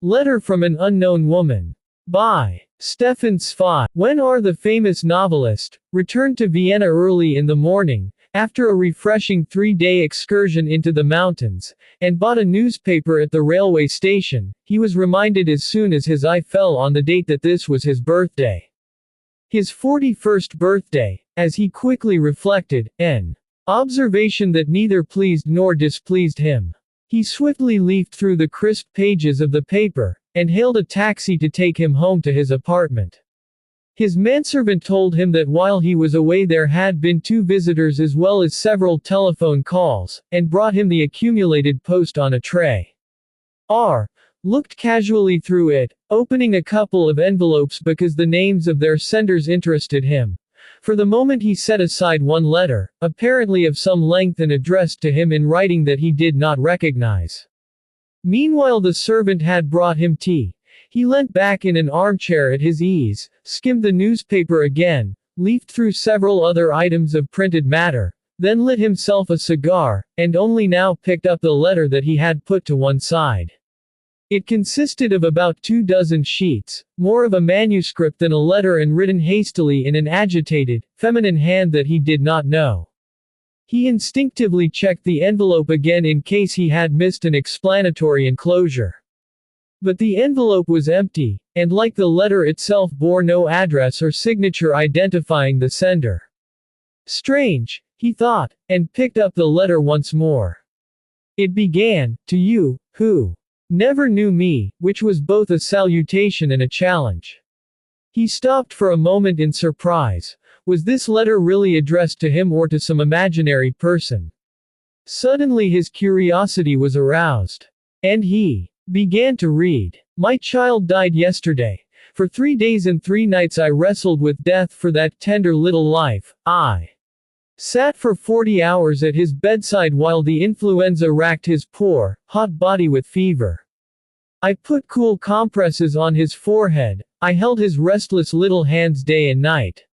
Letter from an Unknown Woman. By Stefan Zweig. When R. the famous novelist returned to Vienna early in the morning, after a refreshing 3-day excursion into the mountains, and bought a newspaper at the railway station, he was reminded as soon as his eye fell on the date that this was his birthday. His 41st birthday, as he quickly reflected, an observation that neither pleased nor displeased him. He swiftly leafed through the crisp pages of the paper, and hailed a taxi to take him home to his apartment. His manservant told him that while he was away there had been 2 visitors as well as several telephone calls, and brought him the accumulated post on a tray. R. looked casually through it, opening a couple of envelopes because the names of their senders interested him. For the moment he set aside one letter, apparently of some length and addressed to him in writing that he did not recognize. Meanwhile the servant had brought him tea. He leant back in an armchair at his ease, skimmed the newspaper again, leafed through several other items of printed matter, then lit himself a cigar, and only now picked up the letter that he had put to one side. It consisted of about 2 dozen sheets, more of a manuscript than a letter and written hastily in an agitated, feminine hand that he did not know. He instinctively checked the envelope again in case he had missed an explanatory enclosure. But the envelope was empty, and like the letter itself bore no address or signature identifying the sender. Strange, he thought, and picked up the letter once more. It began, "To you, who never knew me," which was both a salutation and a challenge. He stopped for a moment in surprise. Was this letter really addressed to him or to some imaginary person? Suddenly his curiosity was aroused. And he began to read. "My child died yesterday. For 3 days and 3 nights I wrestled with death for that tender little life. I sat for 40 hours at his bedside while the influenza racked his poor, hot body with fever. I put cool compresses on his forehead, I held his restless little hands day and night.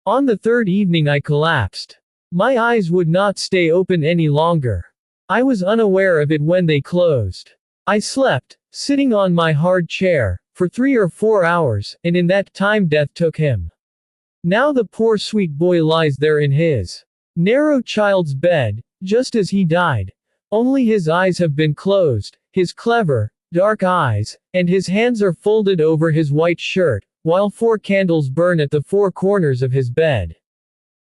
On the 3rd evening I collapsed. My eyes would not stay open any longer. I was unaware of it when they closed. I slept, sitting on my hard chair, for 3 or 4 hours, and in that time death took him. Now the poor sweet boy lies there in his narrow child's bed, just as he died. Only his eyes have been closed, his clever, dark eyes, and his hands are folded over his white shirt, while 4 candles burn at the 4 corners of his bed.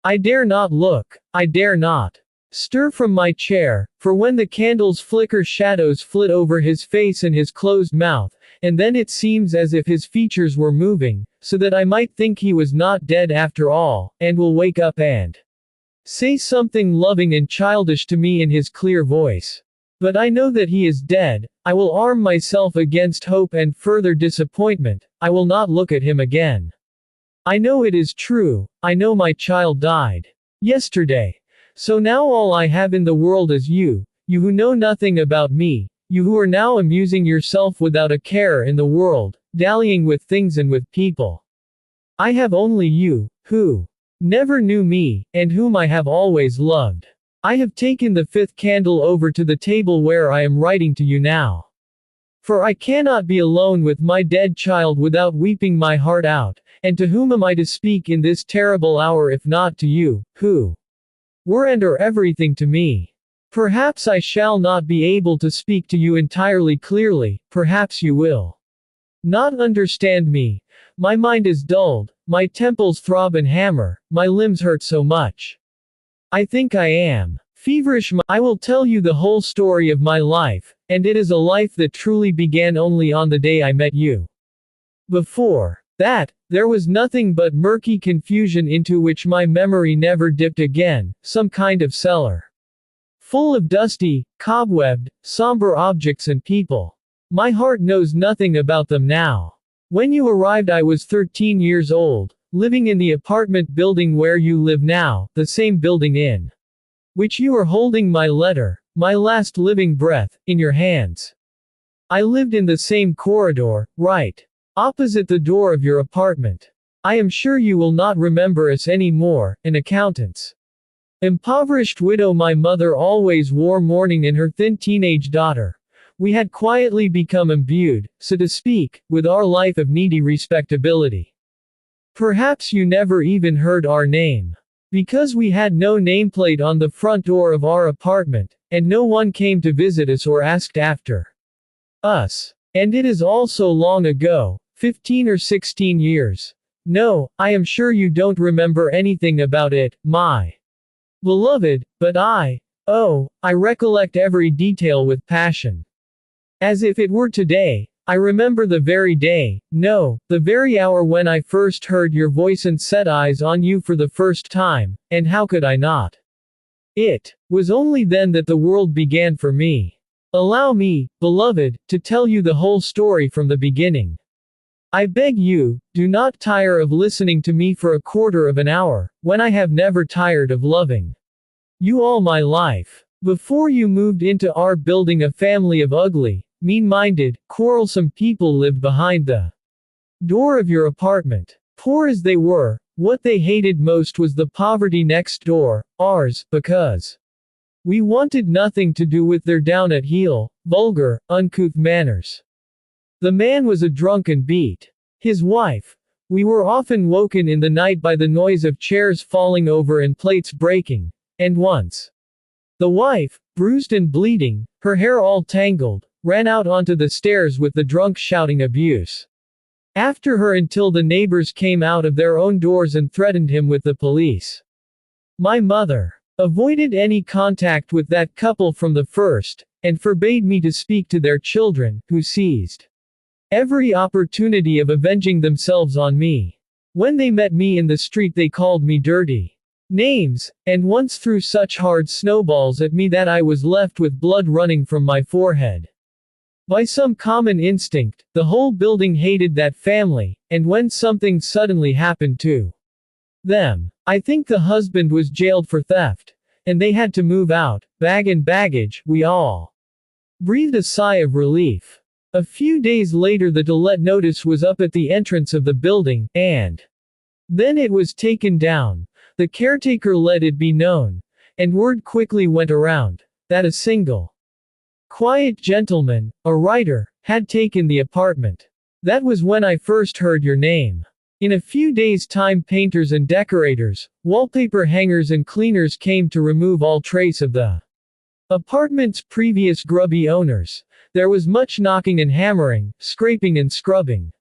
I dare not look, I dare not stir from my chair, for when the candles flicker shadows flit over his face and his closed mouth, and then it seems as if his features were moving, so that I might think he was not dead after all, and will wake up and say something loving and childish to me in his clear voice. But I know that he is dead. I will arm myself against hope and further disappointment. I will not look at him again. I know it is true. I know my child died yesterday. So now all I have in the world is you, you who know nothing about me, you who are now amusing yourself without a care in the world, dallying with things and with people. I have only you, who never knew me, and whom I have always loved. I have taken the 5th candle over to the table where I am writing to you now. For I cannot be alone with my dead child without weeping my heart out, and to whom am I to speak in this terrible hour if not to you, who were and are everything to me? Perhaps I shall not be able to speak to you entirely clearly, perhaps you will not understand me. My mind is dulled, my temples throb and hammer, my limbs hurt so much. I think I am feverish. I will tell you the whole story of my life, and it is a life that truly began only on the day I met you. Before that, there was nothing but murky confusion into which my memory never dipped again, some kind of cellar, full of dusty, cobwebbed, somber objects and people. My heart knows nothing about them now. When you arrived I was 13 years old, living in the apartment building where you live now, the same building in which you are holding my letter, my last living breath, in your hands. I lived in the same corridor, right opposite the door of your apartment. I am sure you will not remember us any more, an accountant's impoverished widow. My mother always wore mourning in her thin teenage daughter. We had quietly become imbued, so to speak, with our life of needy respectability. Perhaps you never even heard our name. Because we had no nameplate on the front door of our apartment, and no one came to visit us or asked after us. And it is all so long ago, 15 or 16 years. No, I am sure you don't remember anything about it, my beloved, but I recollect every detail with passion. As if it were today, I remember the very day, no, the very hour when I first heard your voice and set eyes on you for the first time, and how could I not? It was only then that the world began for me. Allow me, beloved, to tell you the whole story from the beginning. I beg you, do not tire of listening to me for a quarter of an hour, when I have never tired of loving you all my life. Before you moved into our building, a family of ugly, mean-minded, quarrelsome people lived behind the door of your apartment. Poor as they were, what they hated most was the poverty next door, ours, because we wanted nothing to do with their down-at-heel, vulgar, uncouth manners. The man was a drunken beat. His wife. We were often woken in the night by the noise of chairs falling over and plates breaking, and once the wife, bruised and bleeding, her hair all tangled, ran out onto the stairs with the drunk shouting abuse after her until the neighbors came out of their own doors and threatened him with the police. My mother avoided any contact with that couple from the first, and forbade me to speak to their children, who seized every opportunity of avenging themselves on me. When they met me in the street, they called me dirty names, and once threw such hard snowballs at me that I was left with blood running from my forehead. By some common instinct, the whole building hated that family, and when something suddenly happened to them, I think the husband was jailed for theft, and they had to move out, bag and baggage, we all breathed a sigh of relief. A few days later, the to let notice was up at the entrance of the building, and then it was taken down. The caretaker let it be known, and word quickly went around, that a single quiet gentleman, a writer, had taken the apartment. That was when I first heard your name. In a few days' time, painters and decorators, wallpaper hangers and cleaners came to remove all trace of the apartment's previous grubby owners. There was much knocking and hammering, scraping and scrubbing.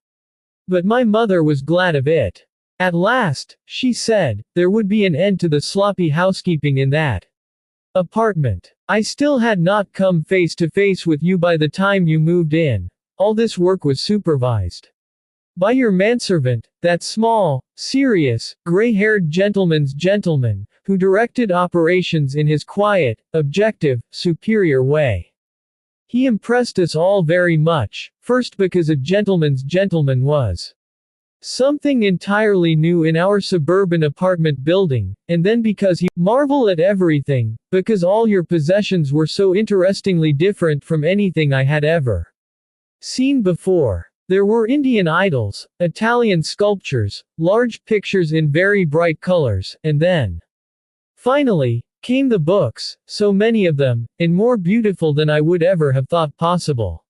But my mother was glad of it. At last, she said, there would be an end to the sloppy housekeeping in that apartment. I still had not come face to face with you by the time you moved in. All this work was supervised by your manservant, that small, serious, gray-haired gentleman's gentleman, who directed operations in his quiet, objective, superior way. He impressed us all very much, first because a gentleman's gentleman was something entirely new in our suburban apartment building, and then because he marveled at everything, because all your possessions were so interestingly different from anything I had ever seen before. There were Indian idols, Italian sculptures, large pictures in very bright colors, and then, finally, came the books, so many of them, and more beautiful than I would ever have thought possible.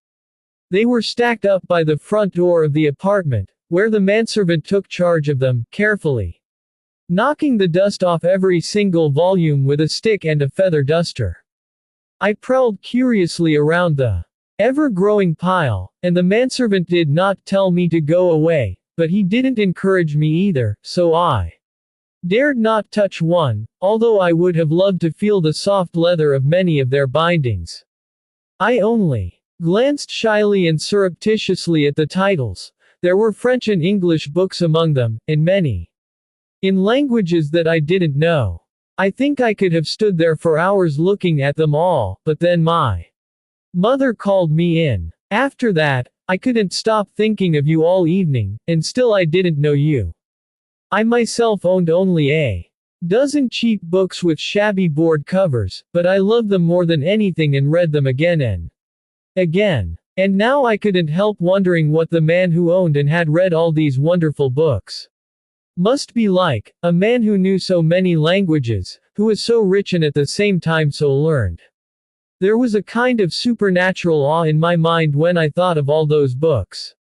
They were stacked up by the front door of the apartment, where the manservant took charge of them, carefully knocking the dust off every single volume with a stick and a feather duster. I prowled curiously around the ever-growing pile, and the manservant did not tell me to go away, but he didn't encourage me either, so I dared not touch one, although I would have loved to feel the soft leather of many of their bindings. I only glanced shyly and surreptitiously at the titles. There were French and English books among them, and many in languages that I didn't know. I think I could have stood there for hours looking at them all, but then my mother called me in. After that, I couldn't stop thinking of you all evening, and still I didn't know you. I myself owned only a dozen cheap books with shabby board covers, but I loved them more than anything and read them again and again. And now I couldn't help wondering what the man who owned and had read all these wonderful books must be like, a man who knew so many languages, who was so rich and at the same time so learned. There was a kind of supernatural awe in my mind when I thought of all those books.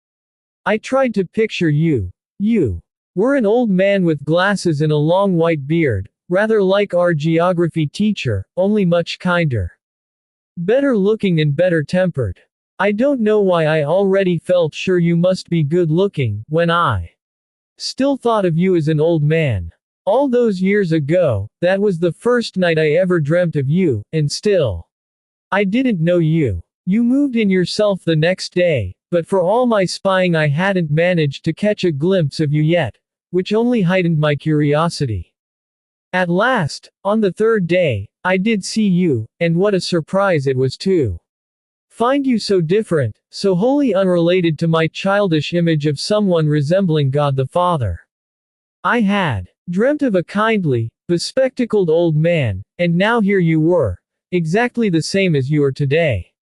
I tried to picture you. You were an old man with glasses and a long white beard, rather like our geography teacher, only much kinder. Better looking and better tempered. I don't know why I already felt sure you must be good looking, when I still thought of you as an old man. All those years ago, that was the first night I ever dreamt of you, and still. I didn't know you. You moved in yourself the next day, but for all my spying I hadn't managed to catch a glimpse of you yet, which only heightened my curiosity. At last, on the third day, I did see you, and what a surprise it was to find you so different, so wholly unrelated to my childish image of someone resembling God the Father. I had dreamt of a kindly, bespectacled old man, and now here you were, exactly the same as you are today.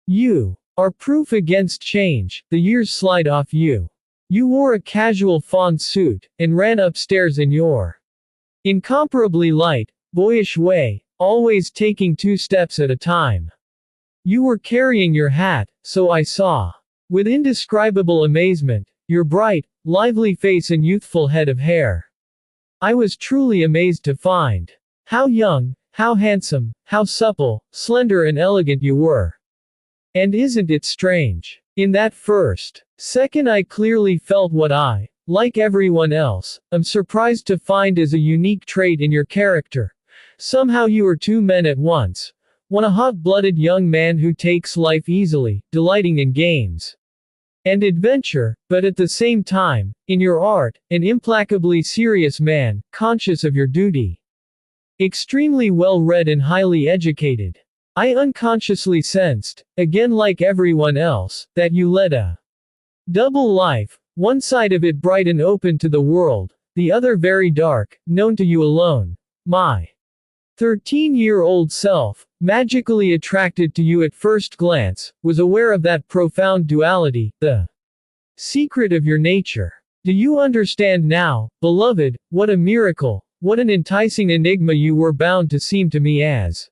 You are proof against change, the years slide off you. You wore a casual fawn suit, and ran upstairs in your incomparably light, boyish way, always taking 2 steps at a time. You were carrying your hat, so I saw, with indescribable amazement, your bright, lively face and youthful head of hair. I was truly amazed to find how young, how handsome, how supple, slender and elegant you were. And isn't it strange? In that first second I clearly felt what I, like everyone else, am surprised to find as a unique trait in your character. Somehow you are 2 men at once. One a hot-blooded young man who takes life easily, delighting in games and adventure, but at the same time, in your art, an implacably serious man, conscious of your duty. Extremely well-read and highly educated. I unconsciously sensed, again like everyone else, that you led a double life, one side of it bright and open to the world, the other very dark, known to you alone. My 13-year-old self, magically attracted to you at first glance, was aware of that profound duality, the secret of your nature. Do you understand now, beloved, what a miracle, what an enticing enigma you were bound to seem to me as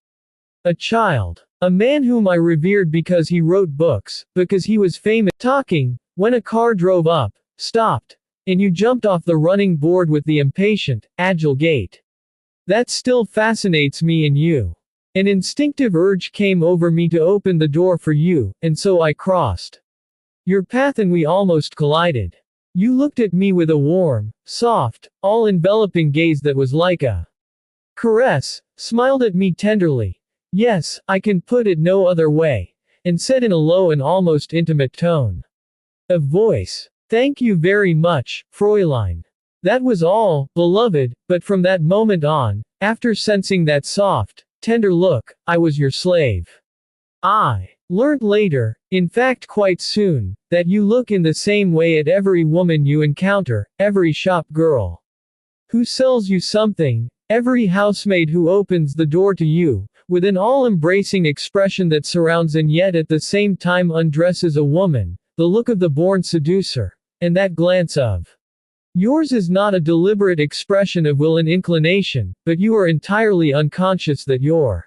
a child? A man whom I revered because he wrote books, because he was famous, talking, when a car drove up, stopped, and you jumped off the running board with the impatient, agile gait. That still fascinates me in you. An instinctive urge came over me to open the door for you, and so I crossed your path and we almost collided. You looked at me with a warm, soft, all-enveloping gaze that was like a caress, smiled at me tenderly. Yes, I can put it no other way, and said in a low and almost intimate tone of voice, "Thank you very much, Fräulein." That was all, beloved, but from that moment on, after sensing that soft, tender look, I was your slave. I learnt later, in fact quite soon, that you look in the same way at every woman you encounter, every shop girl who sells you something, every housemaid who opens the door to you, with an all-embracing expression that surrounds and yet at the same time undresses a woman, the look of the born seducer, and that glance of yours is not a deliberate expression of will and inclination, but you are entirely unconscious that your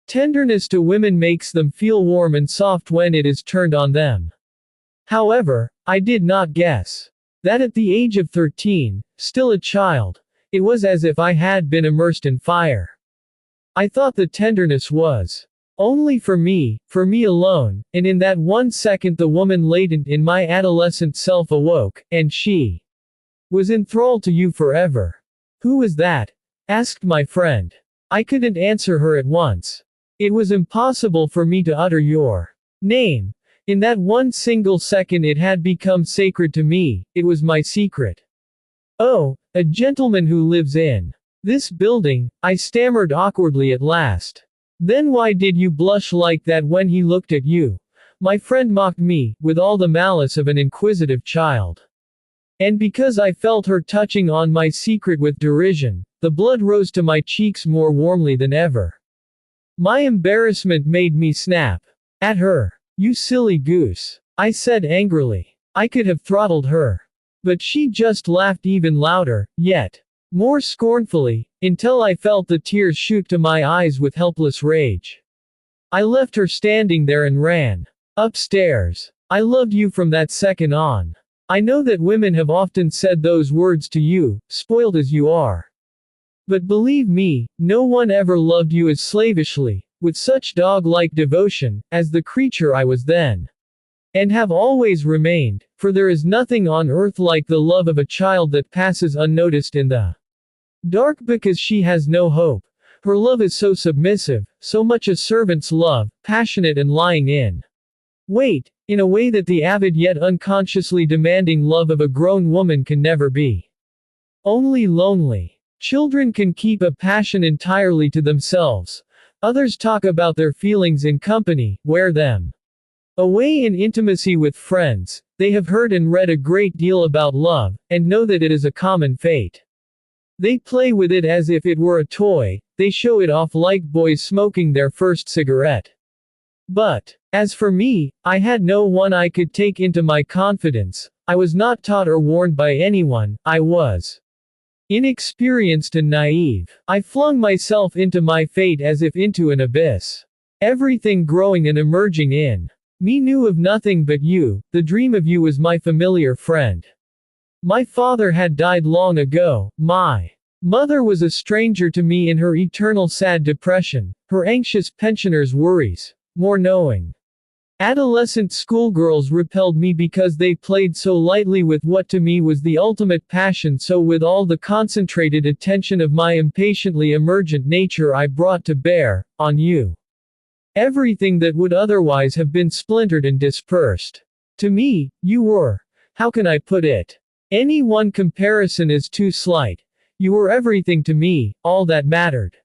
tenderness to women makes them feel warm and soft when it is turned on them. However, I did not guess that at the age of 13, still a child, it was as if I had been immersed in fire. I thought the tenderness was only for me alone, and in that 1 second the woman latent in my adolescent self awoke, and she was enthralled to you forever. Who was that? Asked my friend. I couldn't answer her at once. It was impossible for me to utter your name. In that 1 single second it had become sacred to me, it was my secret. Oh, a gentleman who lives in this building, I stammered awkwardly at last. Then why did you blush like that when he looked at you? My friend mocked me, with all the malice of an inquisitive child. And because I felt her touching on my secret with derision, the blood rose to my cheeks more warmly than ever. My embarrassment made me snap at her. You silly goose, I said angrily. I could have throttled her. But she just laughed even louder, yet more scornfully, until I felt the tears shoot to my eyes with helpless rage. I left her standing there and ran upstairs. I loved you from that second on. I know that women have often said those words to you, spoiled as you are. But believe me, no one ever loved you as slavishly, with such dog-like devotion, as the creature I was then. And have always remained, for there is nothing on earth like the love of a child that passes unnoticed in the dark because she has no hope. Her love is so submissive, so much a servant's love, passionate and lying in wait, in a way that the avid yet unconsciously demanding love of a grown woman can never be. Only lonely children can keep a passion entirely to themselves. Others talk about their feelings in company, wear them away in intimacy with friends. They have heard and read a great deal about love, and know that it is a common fate. They play with it as if it were a toy, they show it off like boys smoking their first cigarette. But, as for me, I had no one I could take into my confidence. I was not taught or warned by anyone. I was inexperienced and naive. I flung myself into my fate as if into an abyss. Everything growing and emerging in me knew of nothing but you. The dream of you was my familiar friend. My father had died long ago. My mother was a stranger to me in her eternal sad depression, her anxious pensioner's worries. More knowing adolescent schoolgirls repelled me because they played so lightly with what to me was the ultimate passion, so with all the concentrated attention of my impatiently emergent nature I brought to bear, on you, everything that would otherwise have been splintered and dispersed. To me, you were, how can I put it? Any one comparison is too slight. You were everything to me, all that mattered.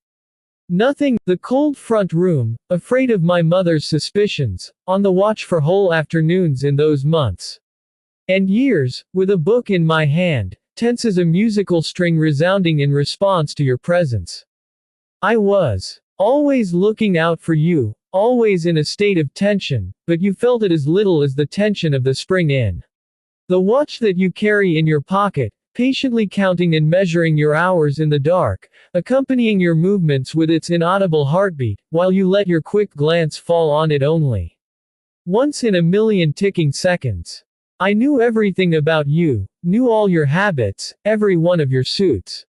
Nothing. The cold front room, afraid of my mother's suspicions, on the watch for whole afternoons in those months and years, with a book in my hand, tense as a musical string resounding in response to your presence. I was always looking out for you, always in a state of tension, but you felt it as little as the tension of the spring in the watch that you carry in your pocket, patiently counting and measuring your hours in the dark, accompanying your movements with its inaudible heartbeat, while you let your quick glance fall on it only once in a million ticking seconds. I knew everything about you, knew all your habits, every one of your suits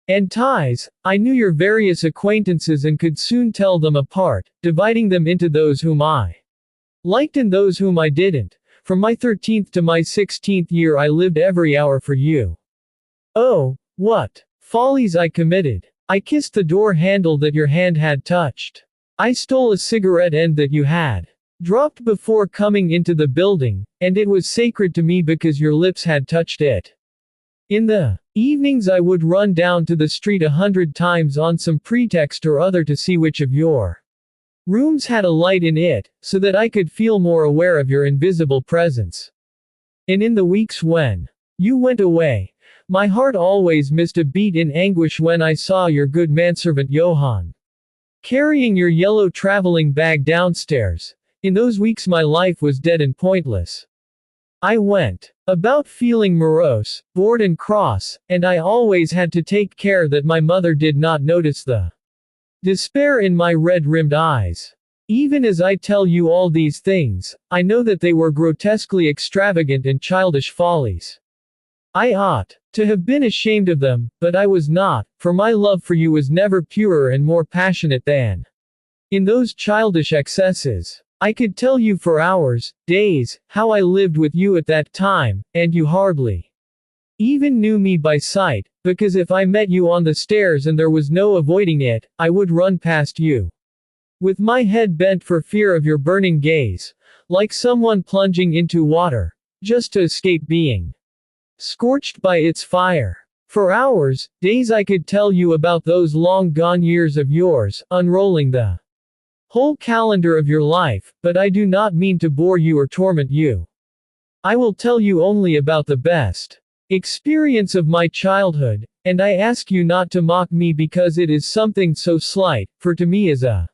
and ties. I knew your various acquaintances and could soon tell them apart, dividing them into those whom I liked and those whom I didn't. From my 13th to my 16th year I lived every hour for you. Oh, what follies I committed. I kissed the door handle that your hand had touched. I stole a cigarette end that you had dropped before coming into the building, and it was sacred to me because your lips had touched it. In the evenings I would run down to the street 100 times on some pretext or other to see which of your rooms had a light in it, so that I could feel more aware of your invisible presence. And in the weeks when you went away, my heart always missed a beat in anguish when I saw your good manservant Johann carrying your yellow traveling bag downstairs. In those weeks my life was dead and pointless. I went about feeling morose, bored and cross, and I always had to take care that my mother did not notice the despair in my red-rimmed eyes. Even as I tell you all these things, I know that they were grotesquely extravagant and childish follies. I ought to have been ashamed of them, but I was not, for my love for you was never purer and more passionate than in those childish excesses. I could tell you for hours, days, how I lived with you at that time, and you hardly even knew me by sight, because if I met you on the stairs and there was no avoiding it, I would run past you with my head bent for fear of your burning gaze, like someone plunging into water, just to escape being scorched by its fire. For hours, days I could tell you about those long gone years of yours, unrolling the whole calendar of your life, but I do not mean to bore you or torment you. I will tell you only about the best experience of my childhood, and I ask you not to mock me because it is something so slight, for to me as a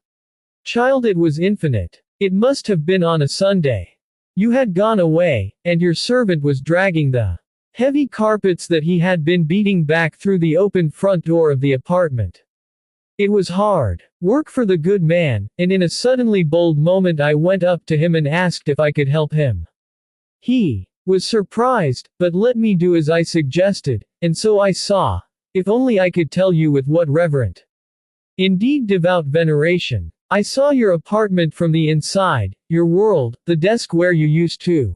child it was infinite. It must have been on a Sunday. You had gone away, and your servant was dragging the heavy carpets that he had been beating back through the open front door of the apartment. It was hard work for the good man, and in a suddenly bold moment I went up to him and asked if I could help him. He was surprised, but let me do as I suggested, and so I saw, if only I could tell you with what reverent, indeed devout veneration, I saw your apartment from the inside, your world, the desk where you used to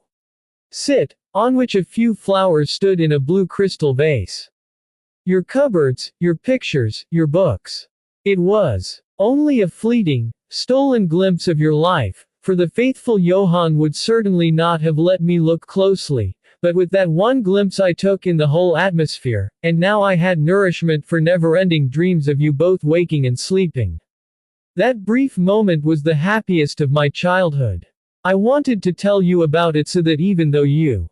sit, on which a few flowers stood in a blue crystal vase. Your cupboards, your pictures, your books. It was only a fleeting, stolen glimpse of your life, for the faithful Johann would certainly not have let me look closely, but with that one glimpse I took in the whole atmosphere, and now I had nourishment for never-ending dreams of you both waking and sleeping. That brief moment was the happiest of my childhood. I wanted to tell you about it so that even though you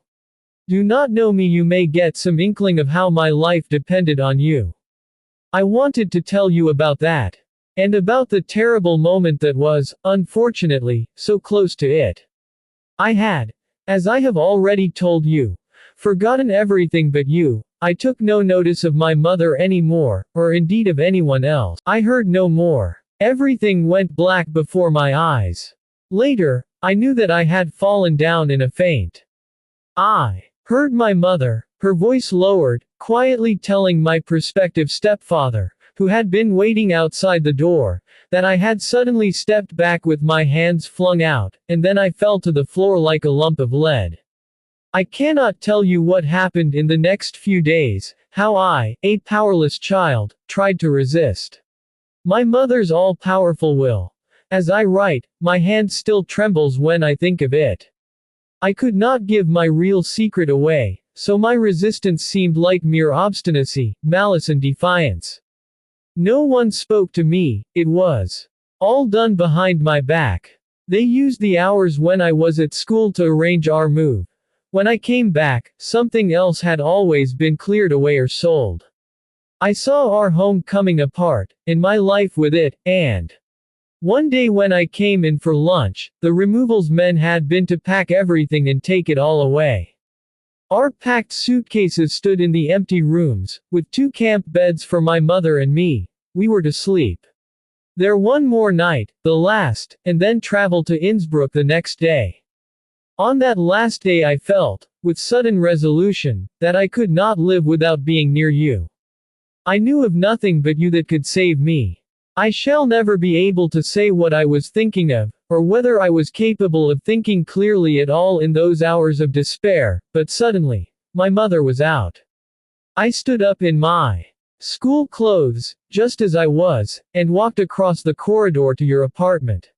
do not know me, you may get some inkling of how my life depended on you. I wanted to tell you about that. And about the terrible moment that was, unfortunately, so close to it. I had, as I have already told you, forgotten everything but you. I took no notice of my mother any more, or indeed of anyone else. I heard no more. Everything went black before my eyes. Later, I knew that I had fallen down in a faint. I heard my mother, her voice lowered, quietly telling my prospective stepfather, who had been waiting outside the door, that I had suddenly stepped back with my hands flung out, and then I fell to the floor like a lump of lead. I cannot tell you what happened in the next few days, how I, a powerless child, tried to resist my mother's all-powerful will. As I write, my hand still trembles when I think of it. I could not give my real secret away, so my resistance seemed like mere obstinacy, malice and defiance. No one spoke to me, it was all done behind my back. They used the hours when I was at school to arrange our move. When I came back, something else had always been cleared away or sold. I saw our home coming apart, and my life with it, and one day when I came in for lunch, the removals men had been to pack everything and take it all away. Our packed suitcases stood in the empty rooms, with 2 camp beds for my mother and me. We were to sleep there one more night, the last, and then travel to Innsbruck the next day. On that last day I felt, with sudden resolution, that I could not live without being near you. I knew of nothing but you that could save me. I shall never be able to say what I was thinking of, or whether I was capable of thinking clearly at all in those hours of despair, but suddenly, my mother was out. I stood up in my school clothes, just as I was, and walked across the corridor to your apartment.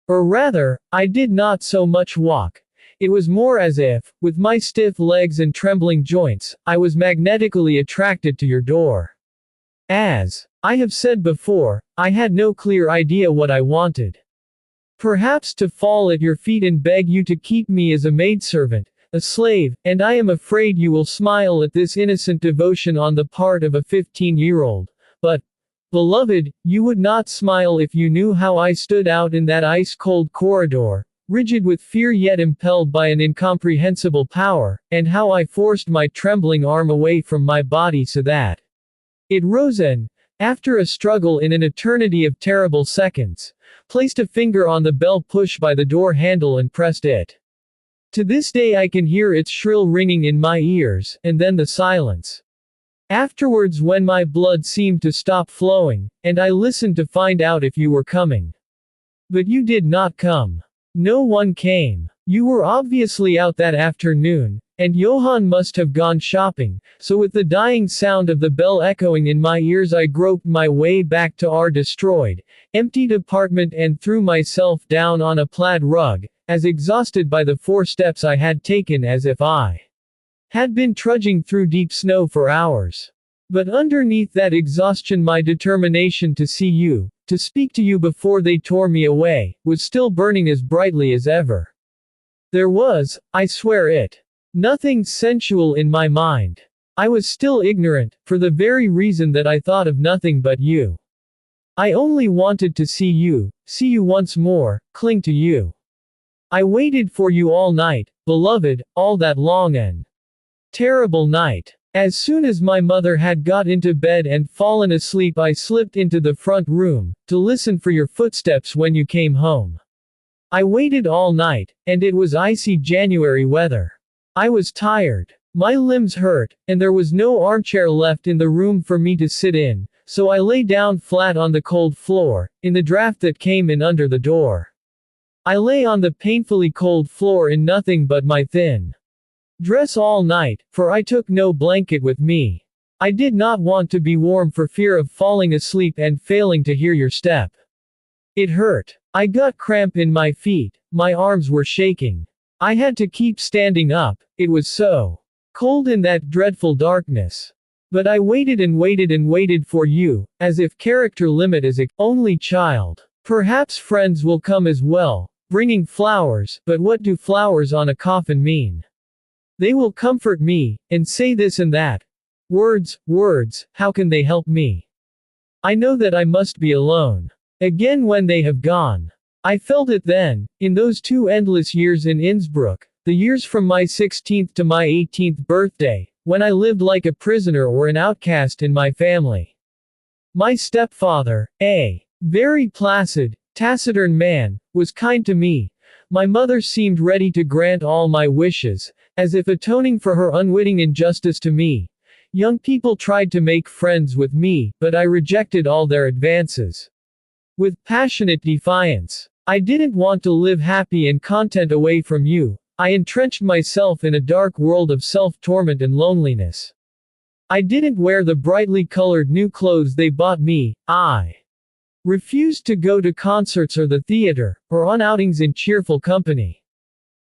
Or rather, I did not so much walk. It was more as if, with my stiff legs and trembling joints, I was magnetically attracted to your door. As I have said before, I had no clear idea what I wanted. Perhaps to fall at your feet and beg you to keep me as a maidservant, a slave, and I am afraid you will smile at this innocent devotion on the part of a 15-year-old. But, beloved, you would not smile if you knew how I stood out in that ice-cold corridor, rigid with fear yet impelled by an incomprehensible power, and how I forced my trembling arm away from my body so that it rose and, after a struggle in an eternity of terrible seconds, placed a finger on the bell push by the door handle and pressed it. To this day I can hear its shrill ringing in my ears, and then the silence. Afterwards, when my blood seemed to stop flowing, and I listened to find out if you were coming. But you did not come. No one came. You were obviously out that afternoon, and Johann must have gone shopping, so with the dying sound of the bell echoing in my ears I groped my way back to our destroyed, emptied apartment and threw myself down on a plaid rug, as exhausted by the 4 steps I had taken as if I had been trudging through deep snow for hours. But underneath that exhaustion my determination to see you, to speak to you before they tore me away, was still burning as brightly as ever. There was, I swear it, nothing sensual in my mind. I was still ignorant, for the very reason that I thought of nothing but you. I only wanted to see you once more, cling to you. I waited for you all night, beloved, all that long and terrible night. As soon as my mother had got into bed and fallen asleep, I slipped into the front room, to listen for your footsteps when you came home. I waited all night, and it was icy January weather. I was tired. My limbs hurt, and there was no armchair left in the room for me to sit in, so I lay down flat on the cold floor, in the draft that came in under the door. I lay on the painfully cold floor in nothing but my thin dress all night, for I took no blanket with me. I did not want to be warm for fear of falling asleep and failing to hear your step. It hurt. I got cramp in my feet, my arms were shaking. I had to keep standing up, it was so cold in that dreadful darkness. But I waited and waited and waited for you, as if character limit as a only child. Perhaps friends will come as well, bringing flowers, but what do flowers on a coffin mean? They will comfort me, and say this and that. Words, words, how can they help me? I know that I must be alone again when they have gone. I felt it then, in those 2 endless years in Innsbruck, the years from my 16th to my 18th birthday, when I lived like a prisoner or an outcast in my family. My stepfather, a very placid, taciturn man, was kind to me. My mother seemed ready to grant all my wishes, as if atoning for her unwitting injustice to me. Young people tried to make friends with me, but I rejected all their advances with passionate defiance. I didn't want to live happy and content away from you. I entrenched myself in a dark world of self-torment and loneliness. I didn't wear the brightly colored new clothes they bought me. I refused to go to concerts or the theater, or on outings in cheerful company.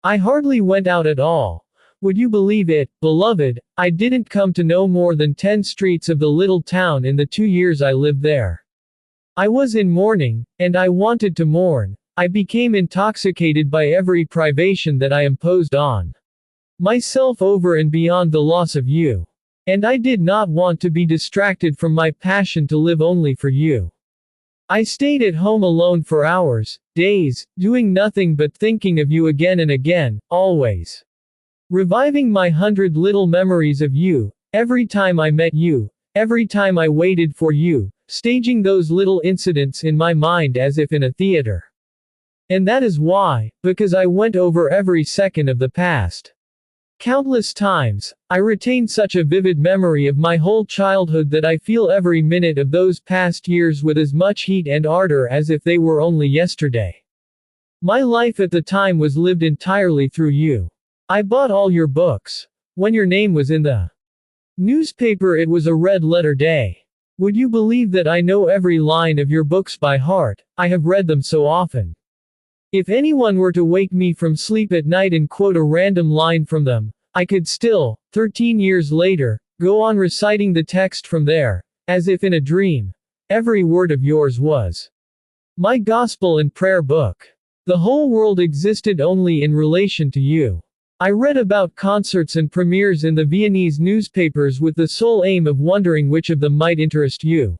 I hardly went out at all. Would you believe it, beloved, I didn't come to no more than 10 streets of the little town in the 2 years I lived there. I was in mourning, and I wanted to mourn. I became intoxicated by every privation that I imposed on myself over and beyond the loss of you. And I did not want to be distracted from my passion to live only for you. I stayed at home alone for hours, days, doing nothing but thinking of you again and again, always reviving my 100 little memories of you, every time I met you, every time I waited for you, staging those little incidents in my mind as if in a theater. And that is why, because I went over every second of the past countless times, I retain such a vivid memory of my whole childhood that I feel every minute of those past years with as much heat and ardor as if they were only yesterday. My life at the time was lived entirely through you. I bought all your books. When your name was in the newspaper, it was a red letter day. Would you believe that I know every line of your books by heart? I have read them so often. If anyone were to wake me from sleep at night and quote a random line from them, I could still, 13 years later, go on reciting the text from there, as if in a dream. Every word of yours was my gospel and prayer book. The whole world existed only in relation to you. I read about concerts and premieres in the Viennese newspapers with the sole aim of wondering which of them might interest you.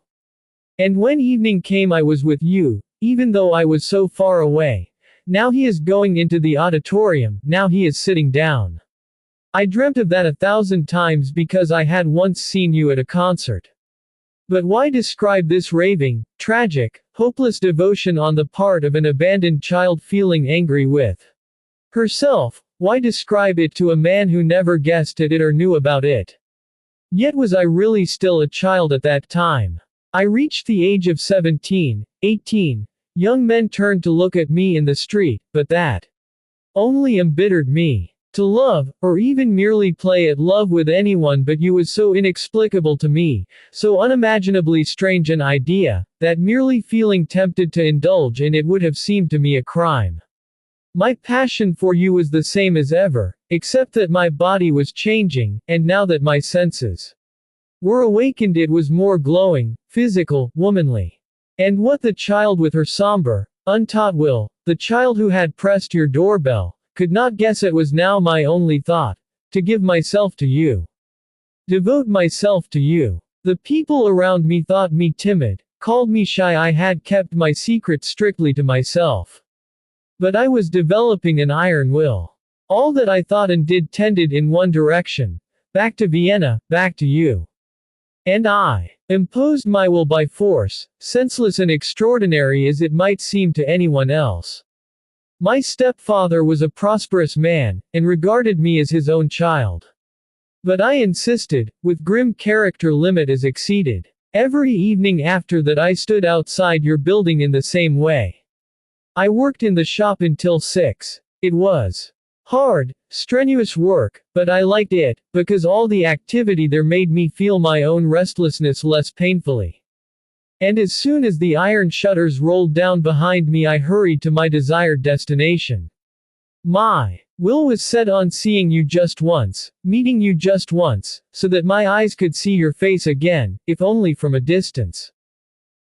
And when evening came, I was with you, even though I was so far away. Now he is going into the auditorium, now he is sitting down. I dreamt of that 1,000 times because I had once seen you at a concert. But why describe this raving, tragic, hopeless devotion on the part of an abandoned child feeling angry with herself? Why describe it to a man who never guessed at it or knew about it? Yet was I really still a child at that time? I reached the age of 17, 18. Young men turned to look at me in the street, but that only embittered me. To love, or even merely play at love with anyone but you was so inexplicable to me, so unimaginably strange an idea, that merely feeling tempted to indulge in it would have seemed to me a crime. My passion for you was the same as ever, except that my body was changing, and now that my senses were awakened it was more glowing, physical, womanly. And what the child with her somber, untaught will, the child who had pressed your doorbell, could not guess it was now my only thought, to give myself to you. Devote myself to you. The people around me thought me timid, called me shy. I had kept my secret strictly to myself. But I was developing an iron will. All that I thought and did tended in one direction, back to Vienna, back to you. And I imposed my will by force, senseless and extraordinary as it might seem to anyone else. My stepfather was a prosperous man, and regarded me as his own child. But I insisted, with grim character limit as exceeded. Every evening after that I stood outside your building in the same way. I worked in the shop until 6. It was hard, strenuous work, but I liked it, because all the activity there made me feel my own restlessness less painfully. And as soon as the iron shutters rolled down behind me I hurried to my desired destination. My will was set on seeing you just once, meeting you just once, so that my eyes could see your face again, if only from a distance.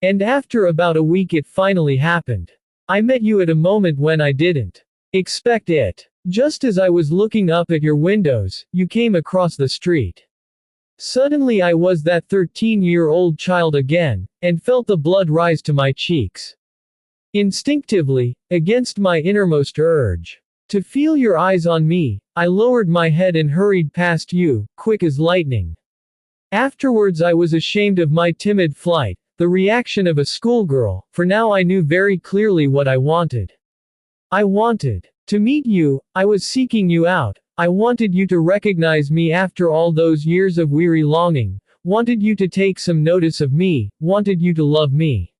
And after about a week it finally happened. I met you at a moment when I didn't expect it. Just as I was looking up at your windows, you came across the street. Suddenly I was that 13-year-old child again, and felt the blood rise to my cheeks. Instinctively, against my innermost urge to feel your eyes on me, I lowered my head and hurried past you, quick as lightning. Afterwards I was ashamed of my timid flight, the reaction of a schoolgirl, for now I knew very clearly what I wanted. I wanted to meet you, I was seeking you out, I wanted you to recognize me after all those years of weary longing, wanted you to take some notice of me, wanted you to love me.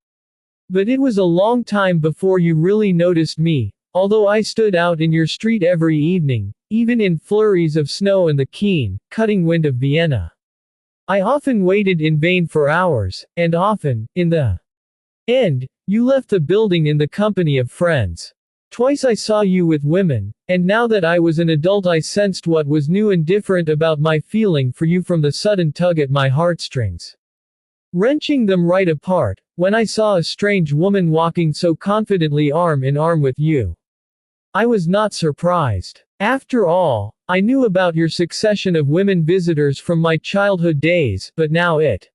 But it was a long time before you really noticed me, although I stood out in your street every evening, even in flurries of snow and the keen, cutting wind of Vienna. I often waited in vain for hours, and often, in the end, you left the building in the company of friends. Twice I saw you with women, and now that I was an adult I sensed what was new and different about my feeling for you from the sudden tug at my heartstrings. Wrenching them right apart, when I saw a strange woman walking so confidently arm in arm with you. I was not surprised. After all, I knew about your succession of women visitors from my childhood days, but now it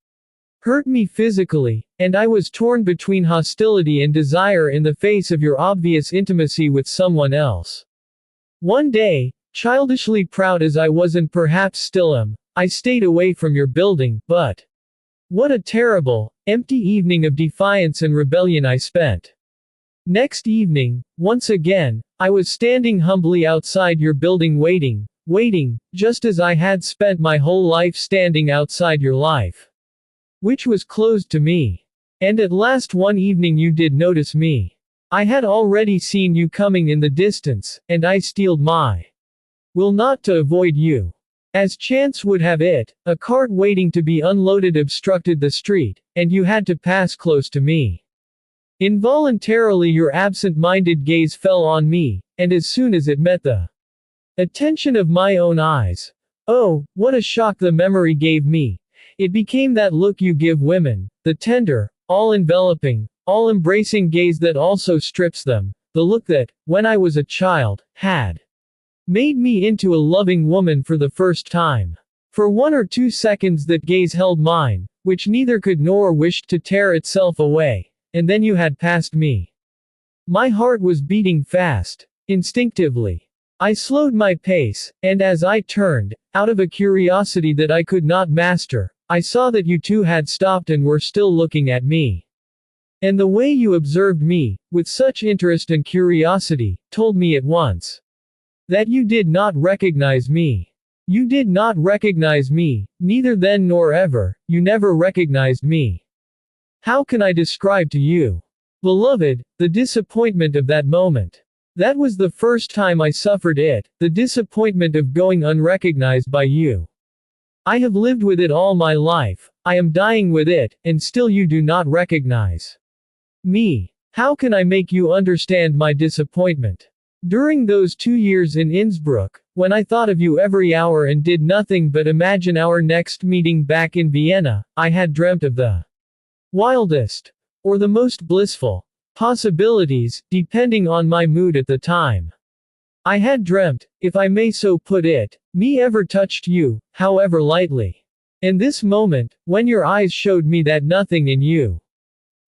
hurt me physically, and I was torn between hostility and desire in the face of your obvious intimacy with someone else. One day, childishly proud as I was and perhaps still am, I stayed away from your building, but what a terrible, empty evening of defiance and rebellion I spent. Next evening, once again, I was standing humbly outside your building waiting, just as I had spent my whole life standing outside your life, which was closed to me. And at last one evening you did notice me. I had already seen you coming in the distance, and I steeled my will not to avoid you. As chance would have it, a cart waiting to be unloaded obstructed the street, and you had to pass close to me. Involuntarily your absent-minded gaze fell on me, and as soon as it met the attention of my own eyes, oh, what a shock the memory gave me. It became that look you give women, the tender, all-enveloping, all-embracing gaze that also strips them, the look that, when I was a child, had made me into a loving woman for the first time. For 1 or 2 seconds that gaze held mine, which neither could nor wished to tear itself away, and then you had passed me. My heart was beating fast. Instinctively, I slowed my pace, and as I turned, out of a curiosity that I could not master, I saw that you too had stopped and were still looking at me. And the way you observed me, with such interest and curiosity, told me at once that you did not recognize me. You did not recognize me, neither then nor ever, you never recognized me. How can I describe to you, beloved, the disappointment of that moment? That was the first time I suffered it, the disappointment of going unrecognized by you. I have lived with it all my life, I am dying with it, and still you do not recognize me. How can I make you understand my disappointment? During those 2 years in Innsbruck, when I thought of you every hour and did nothing but imagine our next meeting back in Vienna, I had dreamt of the wildest, or the most blissful, possibilities, depending on my mood at the time. I had dreamt, if I may so put it, me ever touched you, however lightly. And this moment, when your eyes showed me that nothing in you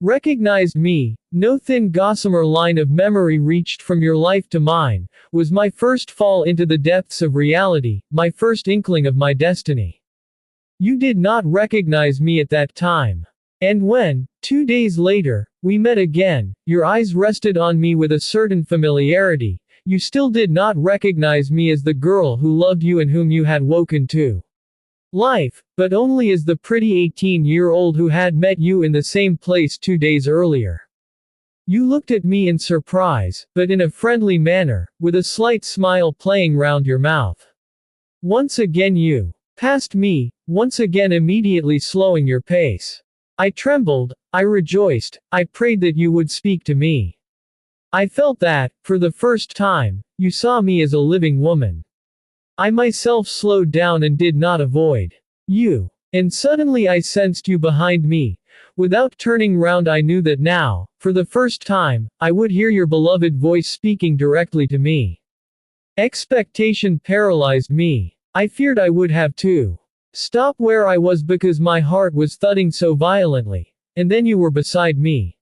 Recognized me, no thin gossamer line of memory reached from your life to mine, was my first fall into the depths of reality, my first inkling of my destiny. You did not recognize me at that time. And when, 2 days later, we met again, your eyes rested on me with a certain familiarity, you still did not recognize me as the girl who loved you and whom you had woken to life, but only as the pretty 18-year-old who had met you in the same place 2 days earlier. You looked at me in surprise, but in a friendly manner, with a slight smile playing round your mouth. Once again you passed me, once again immediately slowing your pace. I trembled, I rejoiced, I prayed that you would speak to me. I felt that, for the first time, you saw me as a living woman. I myself slowed down and did not avoid you. And suddenly I sensed you behind me. Without turning round I knew that now, for the first time, I would hear your beloved voice speaking directly to me. Expectation paralyzed me. I feared I would have to stop where I was because my heart was thudding so violently, and then you were beside me.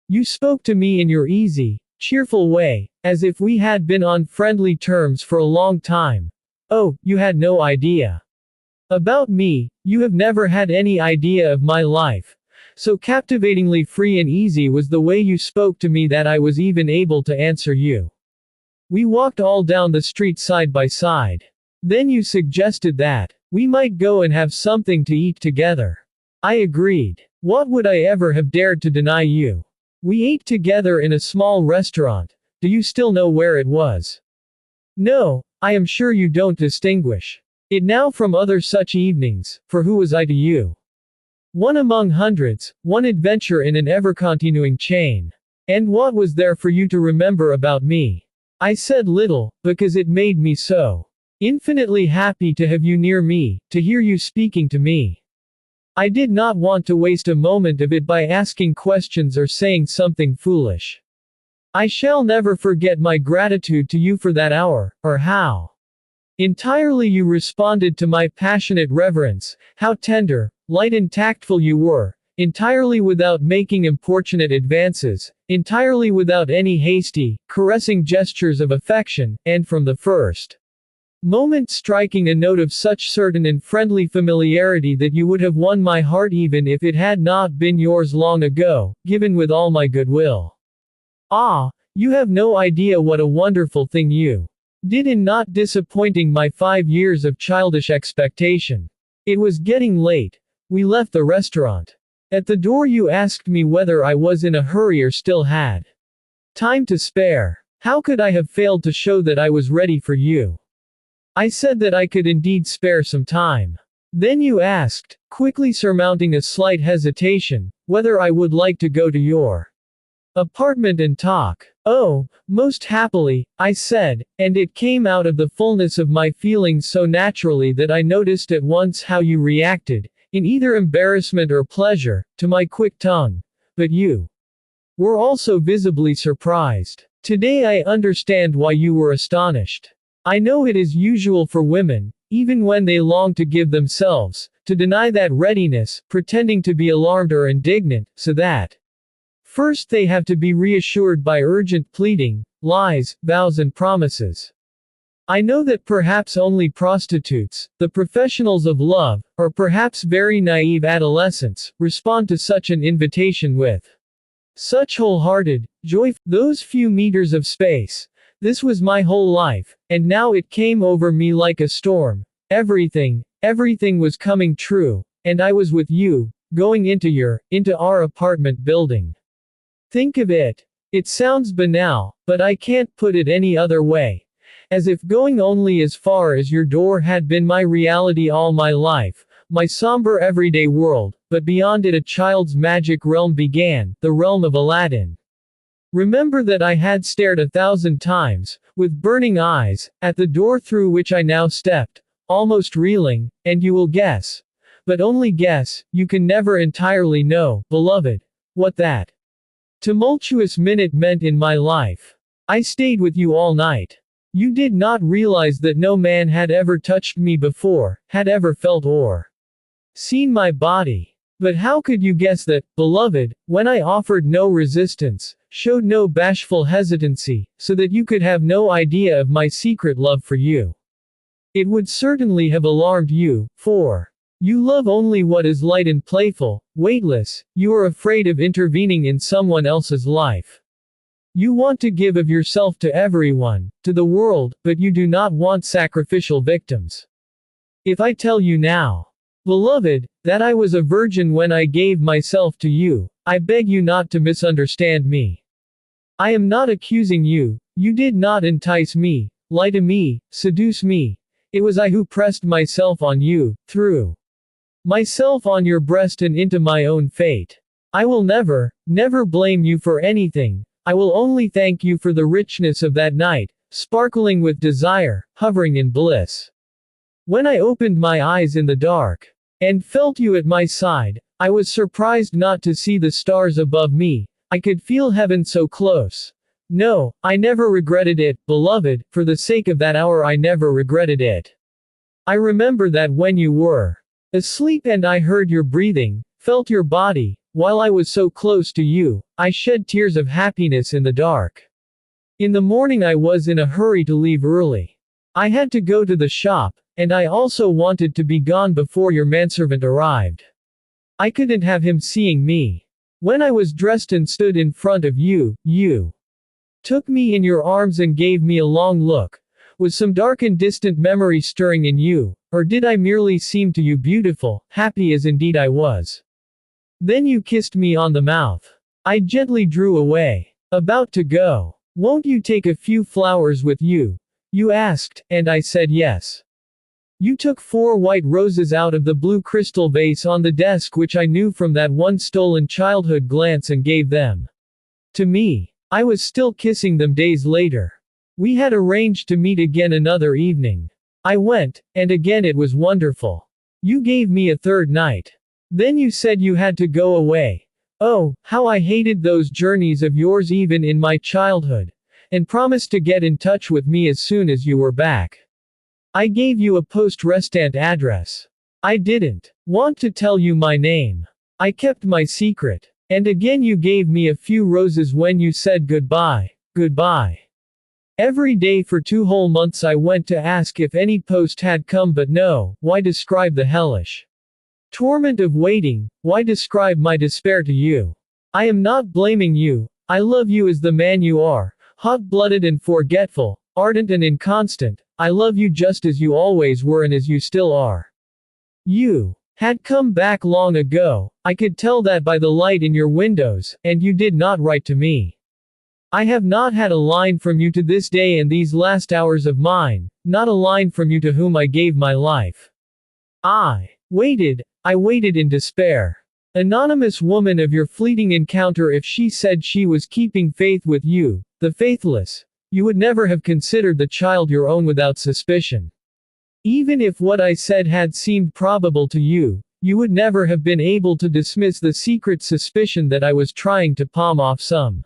You spoke to me in your easy, cheerful way, as if we had been on friendly terms for a long time. Oh, you had no idea about me, you have never had any idea of my life. So captivatingly free and easy was the way you spoke to me that I was even able to answer you. We walked all down the street side by side. Then you suggested that we might go and have something to eat together. I agreed. What would I ever have dared to deny you? We ate together in a small restaurant. Do you still know where it was? No, I am sure you don't distinguish it now from other such evenings, for who was I to you? One among hundreds, one adventure in an ever-continuing chain. And what was there for you to remember about me? I said little, because it made me so infinitely happy to have you near me, to hear you speaking to me. I did not want to waste a moment of it by asking questions or saying something foolish. I shall never forget my gratitude to you for that hour, or how entirely you responded to my passionate reverence, how tender, light and tactful you were, entirely without making importunate advances, entirely without any hasty, caressing gestures of affection, and from the first moment striking a note of such certain and friendly familiarity that you would have won my heart even if it had not been yours long ago, given with all my goodwill. Ah, you have no idea what a wonderful thing you did in not disappointing my 5 years of childish expectation. It was getting late. We left the restaurant. At the door you asked me whether I was in a hurry or still had time to spare. How could I have failed to show that I was ready for you? I said that I could indeed spare some time. Then you asked, quickly surmounting a slight hesitation, whether I would like to go to your apartment and talk. Oh, most happily, I said, and it came out of the fullness of my feelings so naturally that I noticed at once how you reacted, in either embarrassment or pleasure, to my quick tongue. But you were also visibly surprised. Today I understand why you were astonished. I know it is usual for women, even when they long to give themselves, to deny that readiness, pretending to be alarmed or indignant, so that first they have to be reassured by urgent pleading, lies, vows and promises. I know that perhaps only prostitutes, the professionals of love, or perhaps very naive adolescents, respond to such an invitation with such wholehearted joy. Those few meters of space. This was my whole life, and now it came over me like a storm. Everything was coming true, and I was with you, going into our apartment building. Think of it. It sounds banal, but I can't put it any other way. As if going only as far as your door had been my reality all my life, my somber everyday world, but beyond it a child's magic realm began, the realm of Aladdin. Remember that I had stared 1,000 times, with burning eyes, at the door through which I now stepped, almost reeling, and you will guess. But only guess, you can never entirely know, beloved, what that tumultuous minute meant in my life. I stayed with you all night. You did not realize that no man had ever touched me before, had ever felt or seen my body. But how could you guess that, beloved, when I offered no resistance, showed no bashful hesitancy, so that you could have no idea of my secret love for you? It would certainly have alarmed you, for you love only what is light and playful, weightless, you are afraid of intervening in someone else's life. You want to give of yourself to everyone, to the world, but you do not want sacrificial victims. If I tell you now, beloved, that I was a virgin when I gave myself to you, I beg you not to misunderstand me. I am not accusing you, you did not entice me, lie to me, seduce me. It was I who pressed myself on you, threw myself on your breast and into my own fate. I will never, never blame you for anything, I will only thank you for the richness of that night, sparkling with desire, hovering in bliss. When I opened my eyes in the dark, and felt you at my side, I was surprised not to see the stars above me, I could feel heaven so close. No, I never regretted it, beloved, for the sake of that hour I never regretted it. I remember that when you were asleep and I heard your breathing, felt your body, while I was so close to you, I shed tears of happiness in the dark. In the morning I was in a hurry to leave early. I had to go to the shop, and I also wanted to be gone before your manservant arrived. I couldn't have him seeing me. When I was dressed and stood in front of you, you took me in your arms and gave me a long look. Was some dark and distant memory stirring in you, or did I merely seem to you beautiful, happy as indeed I was? Then you kissed me on the mouth. I gently drew away. About to go. Won't you take a few flowers with you? You asked, and I said yes. You took 4 white roses out of the blue crystal vase on the desk which I knew from that one stolen childhood glance and gave them to me. I was still kissing them days later. We had arranged to meet again another evening. I went, and again it was wonderful. You gave me a third night. Then you said you had to go away. Oh, how I hated those journeys of yours even in my childhood, and promised to get in touch with me as soon as you were back. I gave you a poste restante address. I didn't want to tell you my name. I kept my secret. And again you gave me a few roses when you said goodbye, goodbye. Every day for 2 whole months I went to ask if any post had come, but no. Why describe the hellish torment of waiting? Why describe my despair to you? I am not blaming you. I love you as the man you are, hot-blooded and forgetful, ardent and inconstant. I love you just as you always were and as you still are. You had come back long ago, I could tell that by the light in your windows, and you did not write to me. I have not had a line from you to this day and these last hours of mine, not a line from you to whom I gave my life. I waited in despair. Anonymous woman of your fleeting encounter, if she said she was keeping faith with you, the faithless, you would never have considered the child your own without suspicion. Even if what I said had seemed probable to you, you would never have been able to dismiss the secret suspicion that I was trying to palm off some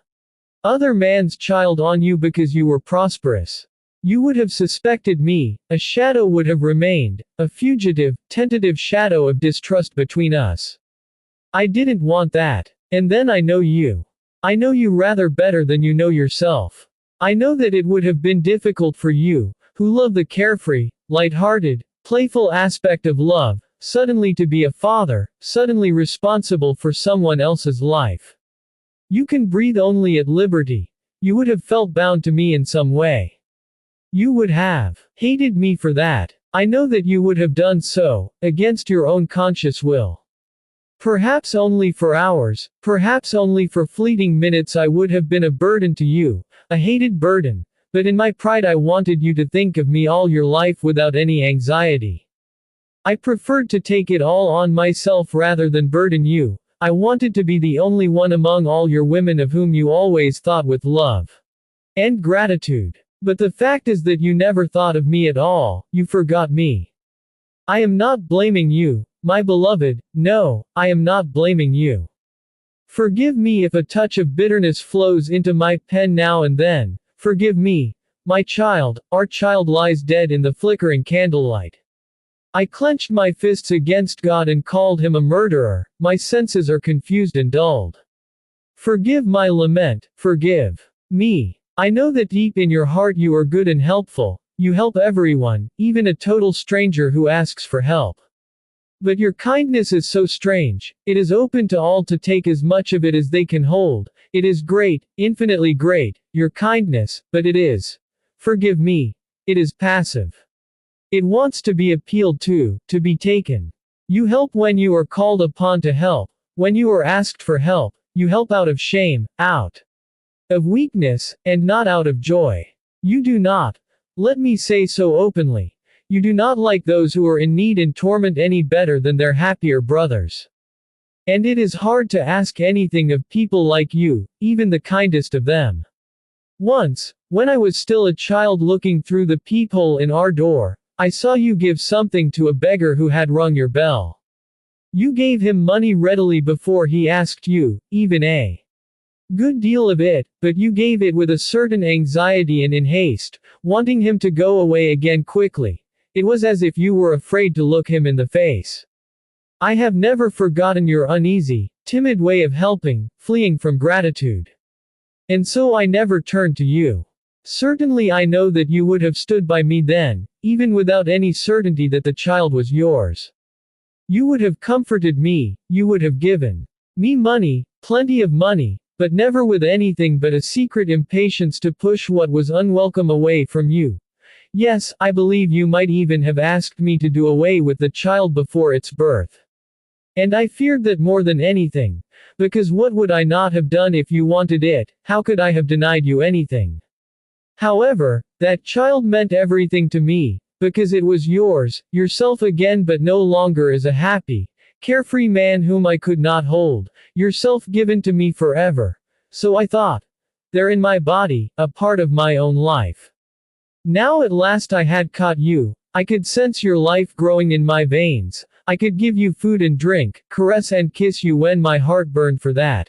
other man's child on you because you were prosperous. You would have suspected me, a shadow would have remained, a fugitive, tentative shadow of distrust between us. I didn't want that. And then I know you. I know you rather better than you know yourself. I know that it would have been difficult for you, who love the carefree, light-hearted, playful aspect of love, suddenly to be a father, suddenly responsible for someone else's life. You can breathe only at liberty. You would have felt bound to me in some way. You would have hated me for that. I know that you would have done so, against your own conscious will. Perhaps only for hours, perhaps only for fleeting minutes I would have been a burden to you, a hated burden, but in my pride I wanted you to think of me all your life without any anxiety. I preferred to take it all on myself rather than burden you. I wanted to be the only one among all your women of whom you always thought with love and gratitude. But the fact is that you never thought of me at all, you forgot me. I am not blaming you, my beloved, no, I am not blaming you. Forgive me if a touch of bitterness flows into my pen now and then, forgive me, my child, our child lies dead in the flickering candlelight. I clenched my fists against God and called him a murderer. My senses are confused and dulled. Forgive my lament, forgive me. I know that deep in your heart you are good and helpful. You help everyone, even a total stranger who asks for help. But your kindness is so strange. It is open to all to take as much of it as they can hold. It is great, infinitely great, your kindness, but it is, forgive me, it is passive. It wants to be appealed to be taken. You help when you are called upon to help. When you are asked for help, you help out of shame, out of weakness, and not out of joy. You do not, let me say so openly, you do not like those who are in need and torment any better than their happier brothers. And it is hard to ask anything of people like you, even the kindest of them. Once, when I was still a child looking through the peephole in our door, I saw you give something to a beggar who had rung your bell. You gave him money readily before he asked you, even a good deal of it, but you gave it with a certain anxiety and in haste, wanting him to go away again quickly. It was as if you were afraid to look him in the face. I have never forgotten your uneasy, timid way of helping, fleeing from gratitude. And so I never turned to you. Certainly I know that you would have stood by me then, even without any certainty that the child was yours. You would have comforted me, you would have given me money, plenty of money, but never with anything but a secret impatience to push what was unwelcome away from you. Yes, I believe you might even have asked me to do away with the child before its birth. And I feared that more than anything, because what would I not have done if you wanted it? How could I have denied you anything? However, that child meant everything to me, because it was yours, yourself again, but no longer as a happy, carefree man whom I could not hold, yourself given to me forever. So I thought. There in my body, a part of my own life. Now at last I had caught you, I could sense your life growing in my veins, I could give you food and drink, caress and kiss you when my heart burned for that.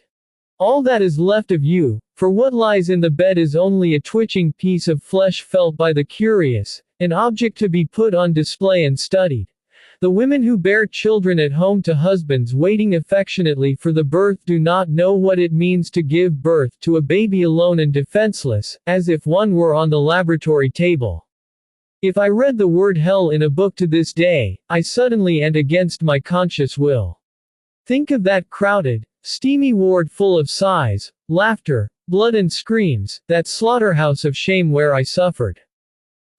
All that is left of you, for what lies in the bed is only a twitching piece of flesh felt by the curious, an object to be put on display and studied. The women who bear children at home to husbands waiting affectionately for the birth do not know what it means to give birth to a baby alone and defenseless, as if one were on the laboratory table. If I read the word hell in a book to this day, I suddenly and against my conscious will think of that crowded, steamy ward full of sighs, laughter, blood and screams, that slaughterhouse of shame where I suffered.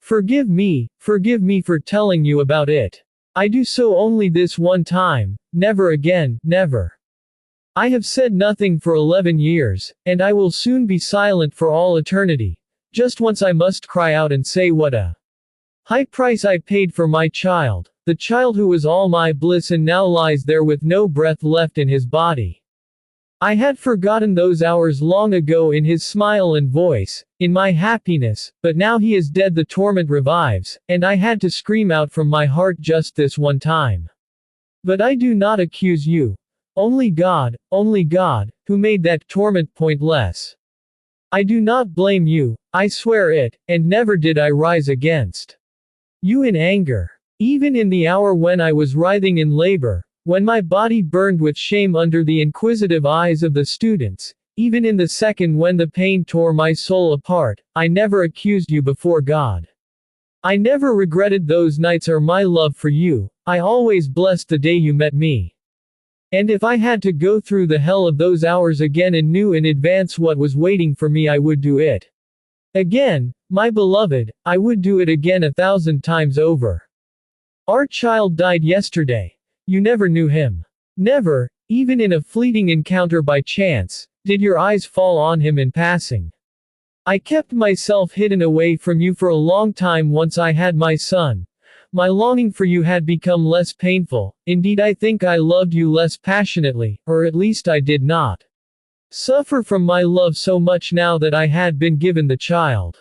Forgive me for telling you about it. I do so only this one time, never again, never. I have said nothing for 11 years, and I will soon be silent for all eternity. Just once I must cry out and say what a high price I paid for my child, the child who was all my bliss and now lies there with no breath left in his body. I had forgotten those hours long ago in his smile and voice, in my happiness, but now he is dead the torment revives, and I had to scream out from my heart just this one time. But I do not accuse you. Only God, who made that torment pointless. I do not blame you, I swear it, and never did I rise against you in anger. Even in the hour when I was writhing in labor, when my body burned with shame under the inquisitive eyes of the students, even in the second when the pain tore my soul apart, I never accused you before God. I never regretted those nights or my love for you, I always blessed the day you met me. And if I had to go through the hell of those hours again and knew in advance what was waiting for me, I would do it again, my beloved, I would do it again 1,000 times over. Our child died yesterday. You never knew him. Never, even in a fleeting encounter by chance, did your eyes fall on him in passing. I kept myself hidden away from you for a long time once I had my son. My longing for you had become less painful, indeed I think I loved you less passionately, or at least I did not suffer from my love so much now that I had been given the child.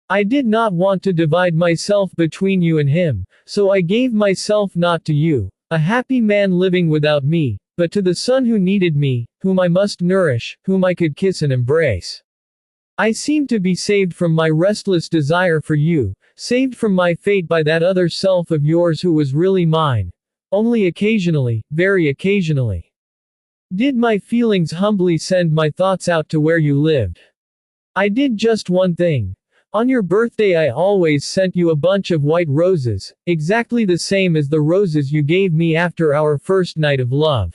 I did not want to divide myself between you and him, so I gave myself not to you, a happy man living without me, but to the son who needed me, whom I must nourish, whom I could kiss and embrace. I seem to be saved from my restless desire for you, saved from my fate by that other self of yours who was really mine. Only occasionally, very occasionally, did my feelings humbly send my thoughts out to where you lived. I did just one thing. On your birthday I always sent you a bunch of white roses, exactly the same as the roses you gave me after our first night of love.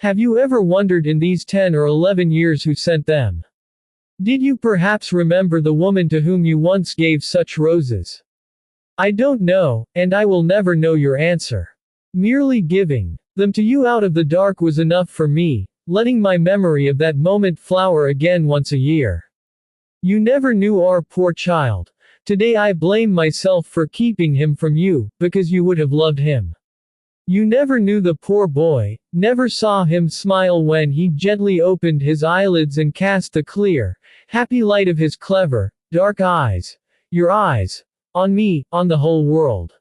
Have you ever wondered in these 10 or 11 years who sent them? Did you perhaps remember the woman to whom you once gave such roses? I don't know, and I will never know your answer. Merely giving them to you out of the dark was enough for me, letting my memory of that moment flower again once a year. You never knew our poor child. Today I blame myself for keeping him from you, because you would have loved him. You never knew the poor boy, never saw him smile when he gently opened his eyelids and cast the clear, happy light of his clever, dark eyes. Your eyes. On me, on the whole world.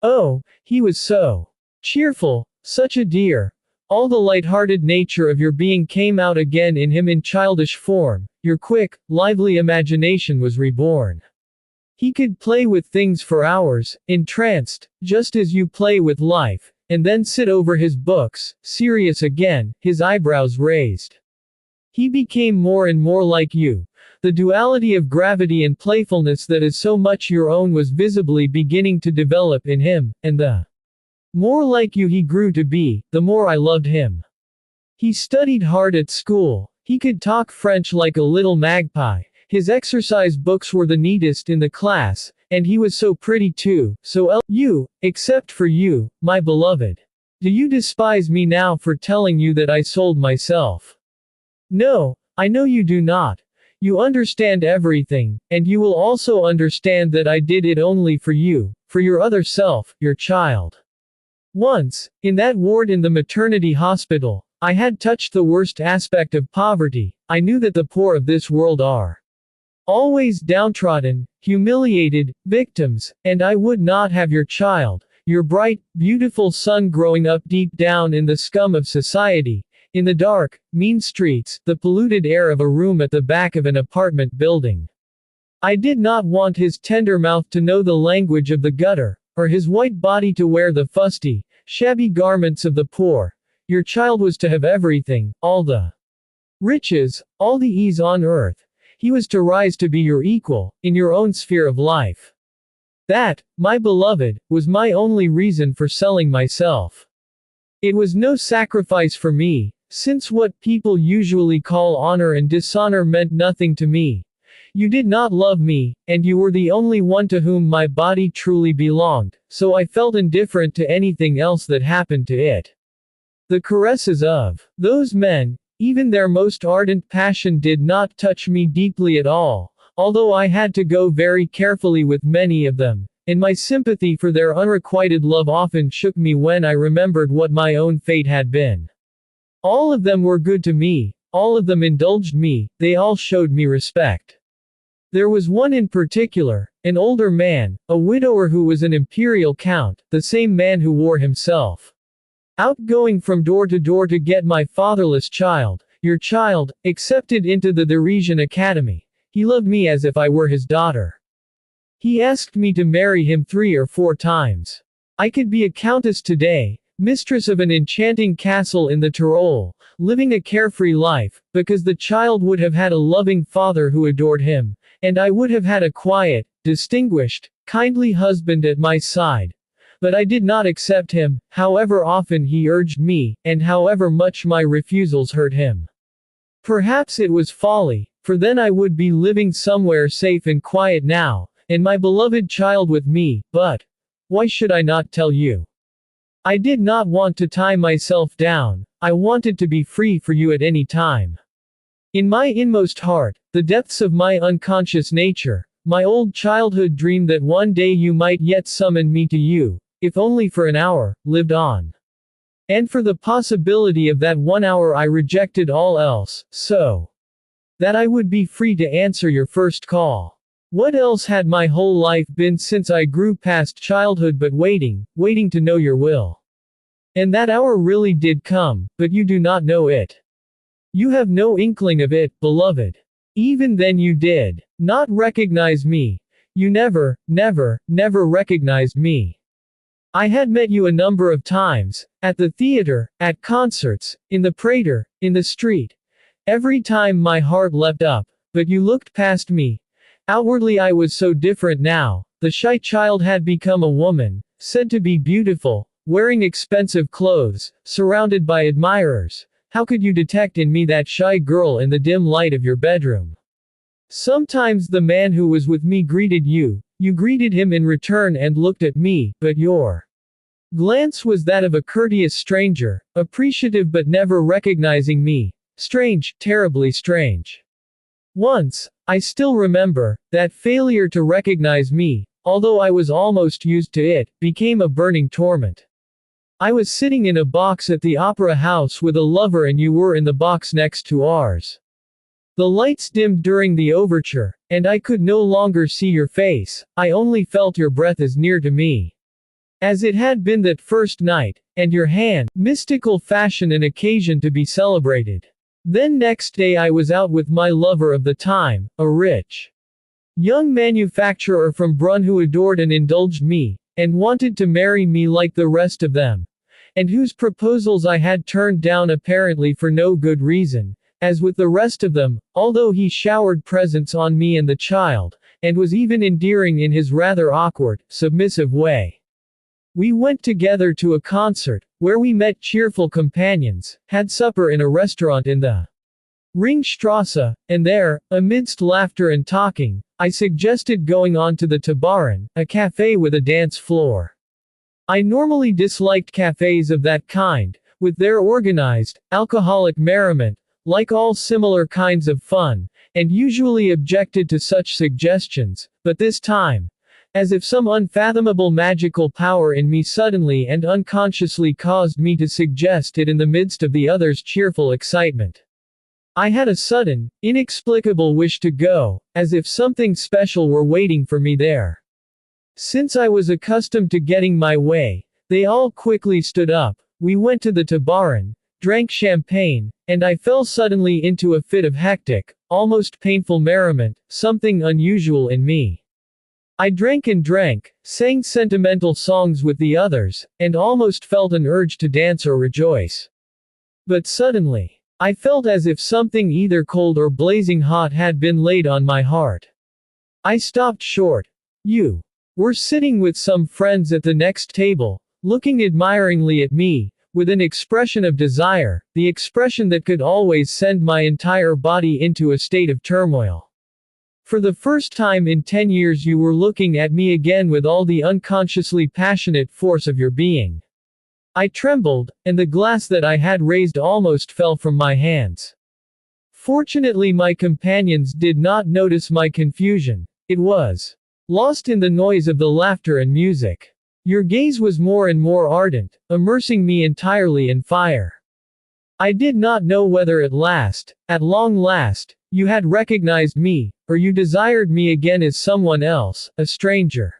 Oh, he was so cheerful, such a dear. All the light-hearted nature of your being came out again in him in childish form. Your quick, lively imagination was reborn. He could play with things for hours, entranced, just as you play with life, and then sit over his books, serious again, his eyebrows raised. He became more and more like you. The duality of gravity and playfulness that is so much your own was visibly beginning to develop in him, and the more like you he grew to be, the more I loved him. He studied hard at school. He could talk French like a little magpie. His exercise books were the neatest in the class, and he was so pretty too, you, except for you, my beloved. Do you despise me now for telling you that I sold myself? No, I know you do not. You understand everything, and you will also understand that I did it only for you, for your other self, your child. Once, in that ward in the maternity hospital, I had touched the worst aspect of poverty. I knew that the poor of this world are always downtrodden, humiliated, victims, and I would not have your child, your bright, beautiful son growing up deep down in the scum of society, in the dark, mean streets, the polluted air of a room at the back of an apartment building. I did not want his tender mouth to know the language of the gutter, or his white body to wear the fusty, shabby garments of the poor. Your child was to have everything, all the riches, all the ease on earth. He was to rise to be your equal, in your own sphere of life. That, my beloved, was my only reason for selling myself. It was no sacrifice for me, since what people usually call honor and dishonor meant nothing to me. You did not love me, and you were the only one to whom my body truly belonged, so I felt indifferent to anything else that happened to it. The caresses of those men, even their most ardent passion did not touch me deeply at all, although I had to go very carefully with many of them, and my sympathy for their unrequited love often shook me when I remembered what my own fate had been. All of them were good to me, all of them indulged me, they all showed me respect. There was one in particular, an older man, a widower who was an imperial count, the same man who wore himself out going from door to get my fatherless child, your child, accepted into the Theresian Academy. He loved me as if I were his daughter. He asked me to marry him 3 or 4 times. I could be a countess today, mistress of an enchanting castle in the Tyrol, living a carefree life, because the child would have had a loving father who adored him, and I would have had a quiet, distinguished, kindly husband at my side. But I did not accept him, however often he urged me, and however much my refusals hurt him. Perhaps it was folly, for then I would be living somewhere safe and quiet now, and my beloved child with me, but why should I not tell you? I did not want to tie myself down, I wanted to be free for you at any time. In my inmost heart, the depths of my unconscious nature, my old childhood dream that one day you might yet summon me to you, if only for an hour, lived on. And for the possibility of that 1 hour I rejected all else, so that I would be free to answer your first call. What else had my whole life been since I grew past childhood but waiting to know your will? And that hour really did come, but you do not know it. You have no inkling of it, beloved. Even then you did not recognize me. You never recognized me. I had met you a number of times, at the theater, at concerts, in the Prater, in the street. Every time my heart leapt up, but you looked past me. Outwardly I was so different now. The shy child had become a woman, said to be beautiful, wearing expensive clothes, surrounded by admirers. How could you detect in me that shy girl in the dim light of your bedroom? Sometimes the man who was with me greeted you, you greeted him in return and looked at me, but your glance was that of a courteous stranger, appreciative but never recognizing me. Strange, terribly strange. Once, I still remember, that failure to recognize me, although I was almost used to it, became a burning torment. I was sitting in a box at the opera house with a lover and you were in the box next to ours. The lights dimmed during the overture, and I could no longer see your face, I only felt your breath as near to me as it had been that first night, and your hand, mystical fashion an occasion to be celebrated. Then next day I was out with my lover of the time, a rich young manufacturer from Brunn who adored and indulged me, and wanted to marry me like the rest of them, and whose proposals I had turned down apparently for no good reason, as with the rest of them, although he showered presents on me and the child, and was even endearing in his rather awkward, submissive way. We went together to a concert, where we met cheerful companions, had supper in a restaurant in the Ringstrasse, and there, amidst laughter and talking, I suggested going on to the Tabarin, a cafe with a dance floor. I normally disliked cafes of that kind, with their organized, alcoholic merriment, like all similar kinds of fun, and usually objected to such suggestions, but this time, as if some unfathomable magical power in me suddenly and unconsciously caused me to suggest it in the midst of the others' cheerful excitement. I had a sudden, inexplicable wish to go, as if something special were waiting for me there. Since I was accustomed to getting my way, they all quickly stood up, we went to the Tabarin, drank champagne, and I fell suddenly into a fit of hectic, almost painful merriment, something unusual in me. I drank and drank, sang sentimental songs with the others, and almost felt an urge to dance or rejoice. But suddenly, I felt as if something either cold or blazing hot had been laid on my heart. I stopped short. You were sitting with some friends at the next table, looking admiringly at me, with an expression of desire, the expression that could always send my entire body into a state of turmoil. For the first time in 10 years you were looking at me again with all the unconsciously passionate force of your being. I trembled, and the glass that I had raised almost fell from my hands. Fortunately my companions did not notice my confusion, it was lost in the noise of the laughter and music. Your gaze was more and more ardent, immersing me entirely in fire. I did not know whether at long last, you had recognized me, or you desired me again as someone else, a stranger.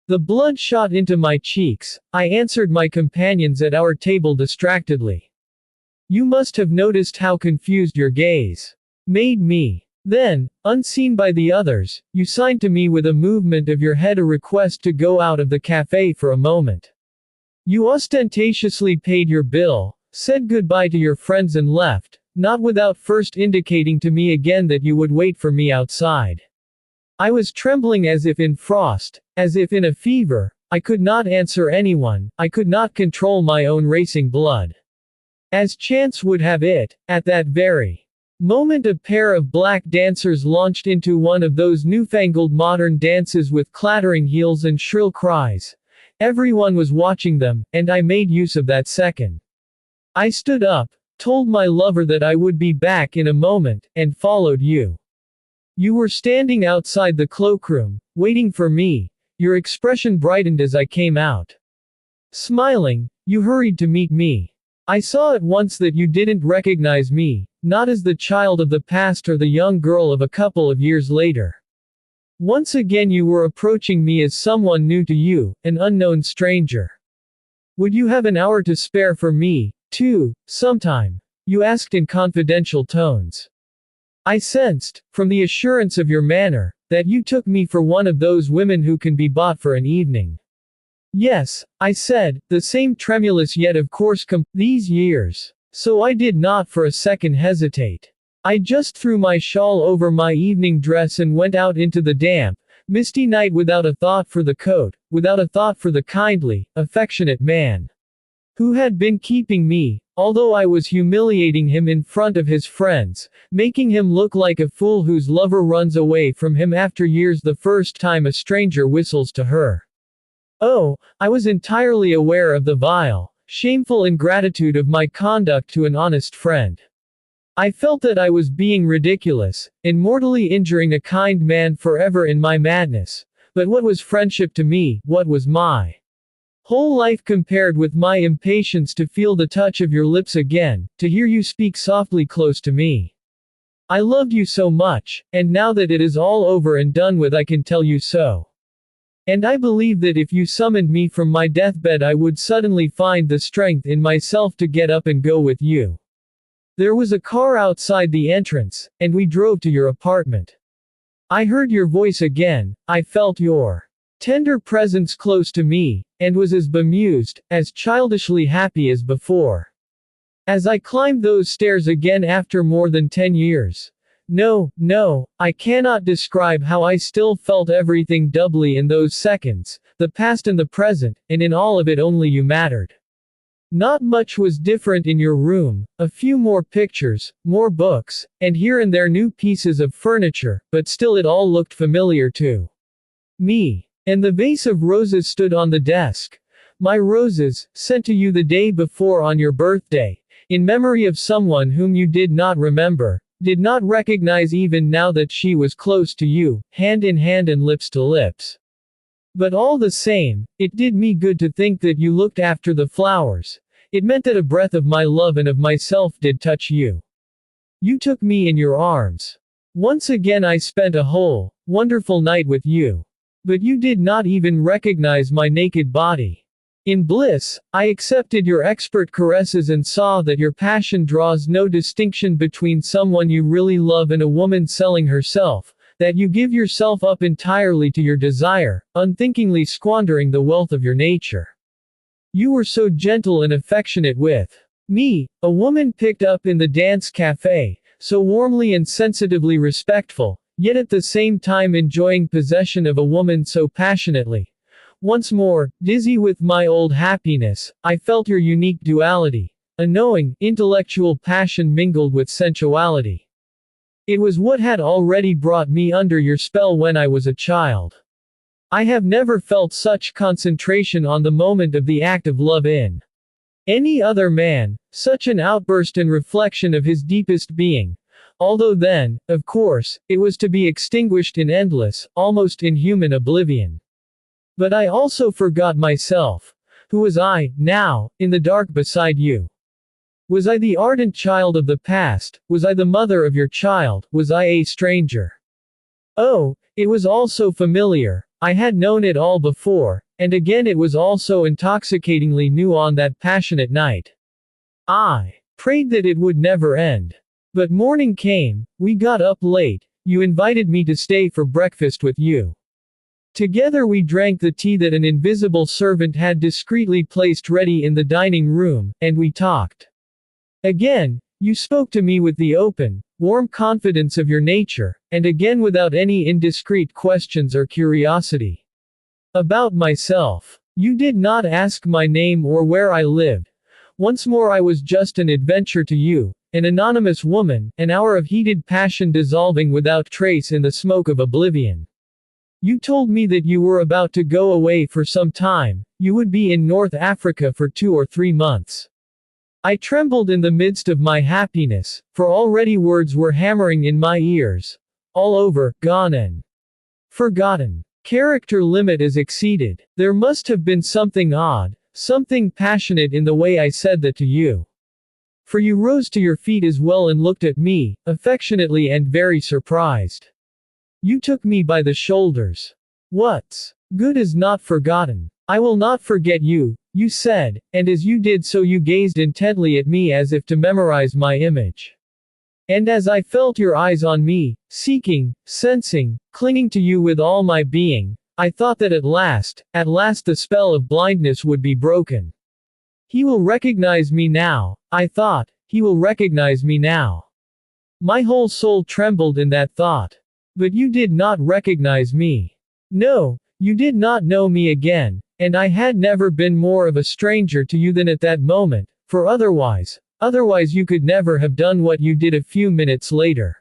The blood shot into my cheeks, I answered my companions at our table distractedly. You must have noticed how confused your gaze made me. Then, unseen by the others, you signed to me with a movement of your head a request to go out of the cafe for a moment. You ostentatiously paid your bill, said goodbye to your friends and left, not without first indicating to me again that you would wait for me outside. I was trembling as if in frost, as if in a fever, I could not answer anyone, I could not control my own racing blood. As chance would have it, at that very moment a pair of black dancers launched into one of those newfangled modern dances with clattering heels and shrill cries. Everyone was watching them, and I made use of that second. I stood up, told my lover that I would be back in a moment, and followed you. You were standing outside the cloakroom, waiting for me, your expression brightened as I came out. Smiling, you hurried to meet me. I saw at once that you didn't recognize me, not as the child of the past or the young girl of a couple of years later. Once again you were approaching me as someone new to you, an unknown stranger. Would you have an hour to spare for me, too, sometime? You asked in confidential tones. I sensed, from the assurance of your manner, that you took me for one of those women who can be bought for an evening. Yes, I said, the same tremulous yet of course these years. So I did not for a second hesitate. I just threw my shawl over my evening dress and went out into the damp, misty night without a thought for the coat, without a thought for the kindly, affectionate man who had been keeping me, although I was humiliating him in front of his friends, making him look like a fool whose lover runs away from him after years the first time a stranger whistles to her. Oh, I was entirely aware of the vile, shameful ingratitude of my conduct to an honest friend. I felt that I was being ridiculous, and mortally injuring a kind man forever in my madness. But what was friendship to me, what was my whole life compared with my impatience to feel the touch of your lips again, to hear you speak softly close to me? I loved you so much, and now that it is all over and done with I can tell you so. And I believe that if you summoned me from my deathbed I would suddenly find the strength in myself to get up and go with you. There was a car outside the entrance, and we drove to your apartment. I heard your voice again, I felt your tender presence close to me, and was as bemused, as childishly happy as before. As I climbed those stairs again after more than 10 years. No, I cannot describe how I still felt everything doubly in those seconds, the past and the present, and in all of it only you mattered. Not much was different in your room, a few more pictures, more books, and here and there new pieces of furniture, but still it all looked familiar to me. And the vase of roses stood on the desk. My roses, sent to you the day before on your birthday, in memory of someone whom you did not remember, did not recognize even now that she was close to you, hand in hand and lips to lips. But all the same, it did me good to think that you looked after the flowers. It meant that a breath of my love and of myself did touch you. You took me in your arms. Once again I spent a whole, wonderful night with you. But you did not even recognize my naked body. In bliss, I accepted your expert caresses and saw that your passion draws no distinction between someone you really love and a woman selling herself, that you give yourself up entirely to your desire, unthinkingly squandering the wealth of your nature. You were so gentle and affectionate with me, a woman picked up in the dance cafe, so warmly and sensitively respectful, yet at the same time enjoying possession of a woman so passionately. Once more, dizzy with my old happiness, I felt your unique duality, a knowing, intellectual passion mingled with sensuality. It was what had already brought me under your spell when I was a child. I have never felt such concentration on the moment of the act of love in any other man, such an outburst and reflection of his deepest being. Although then, of course, it was to be extinguished in endless, almost inhuman oblivion. But I also forgot myself. Who was I, now, in the dark beside you? Was I the ardent child of the past? Was I the mother of your child? Was I a stranger? Oh, it was all so familiar. I had known it all before, and again it was all so intoxicatingly new on that passionate night. I prayed that it would never end. But morning came, we got up late, you invited me to stay for breakfast with you. Together we drank the tea that an invisible servant had discreetly placed ready in the dining room, and we talked. Again, you spoke to me with the open, warm confidence of your nature, and again without any indiscreet questions or curiosity. About myself. You did not ask my name or where I lived. Once more I was just an adventure to you. An anonymous woman, an hour of heated passion dissolving without trace in the smoke of oblivion. You told me that you were about to go away for some time, you would be in North Africa for 2 or 3 months. I trembled in the midst of my happiness, for already words were hammering in my ears. All over, gone and forgotten. Character limit is exceeded. There must have been something odd, something passionate in the way I said that to you. For you rose to your feet as well and looked at me, affectionately and very surprised. You took me by the shoulders. What's good is not forgotten. I will not forget you, you said, and as you did so you gazed intently at me as if to memorize my image. And as I felt your eyes on me, seeking, sensing, clinging to you with all my being, I thought that at last the spell of blindness would be broken. He will recognize me now, I thought, he will recognize me now. My whole soul trembled in that thought. But you did not recognize me. No, you did not know me again, and I had never been more of a stranger to you than at that moment, for otherwise you could never have done what you did a few minutes later.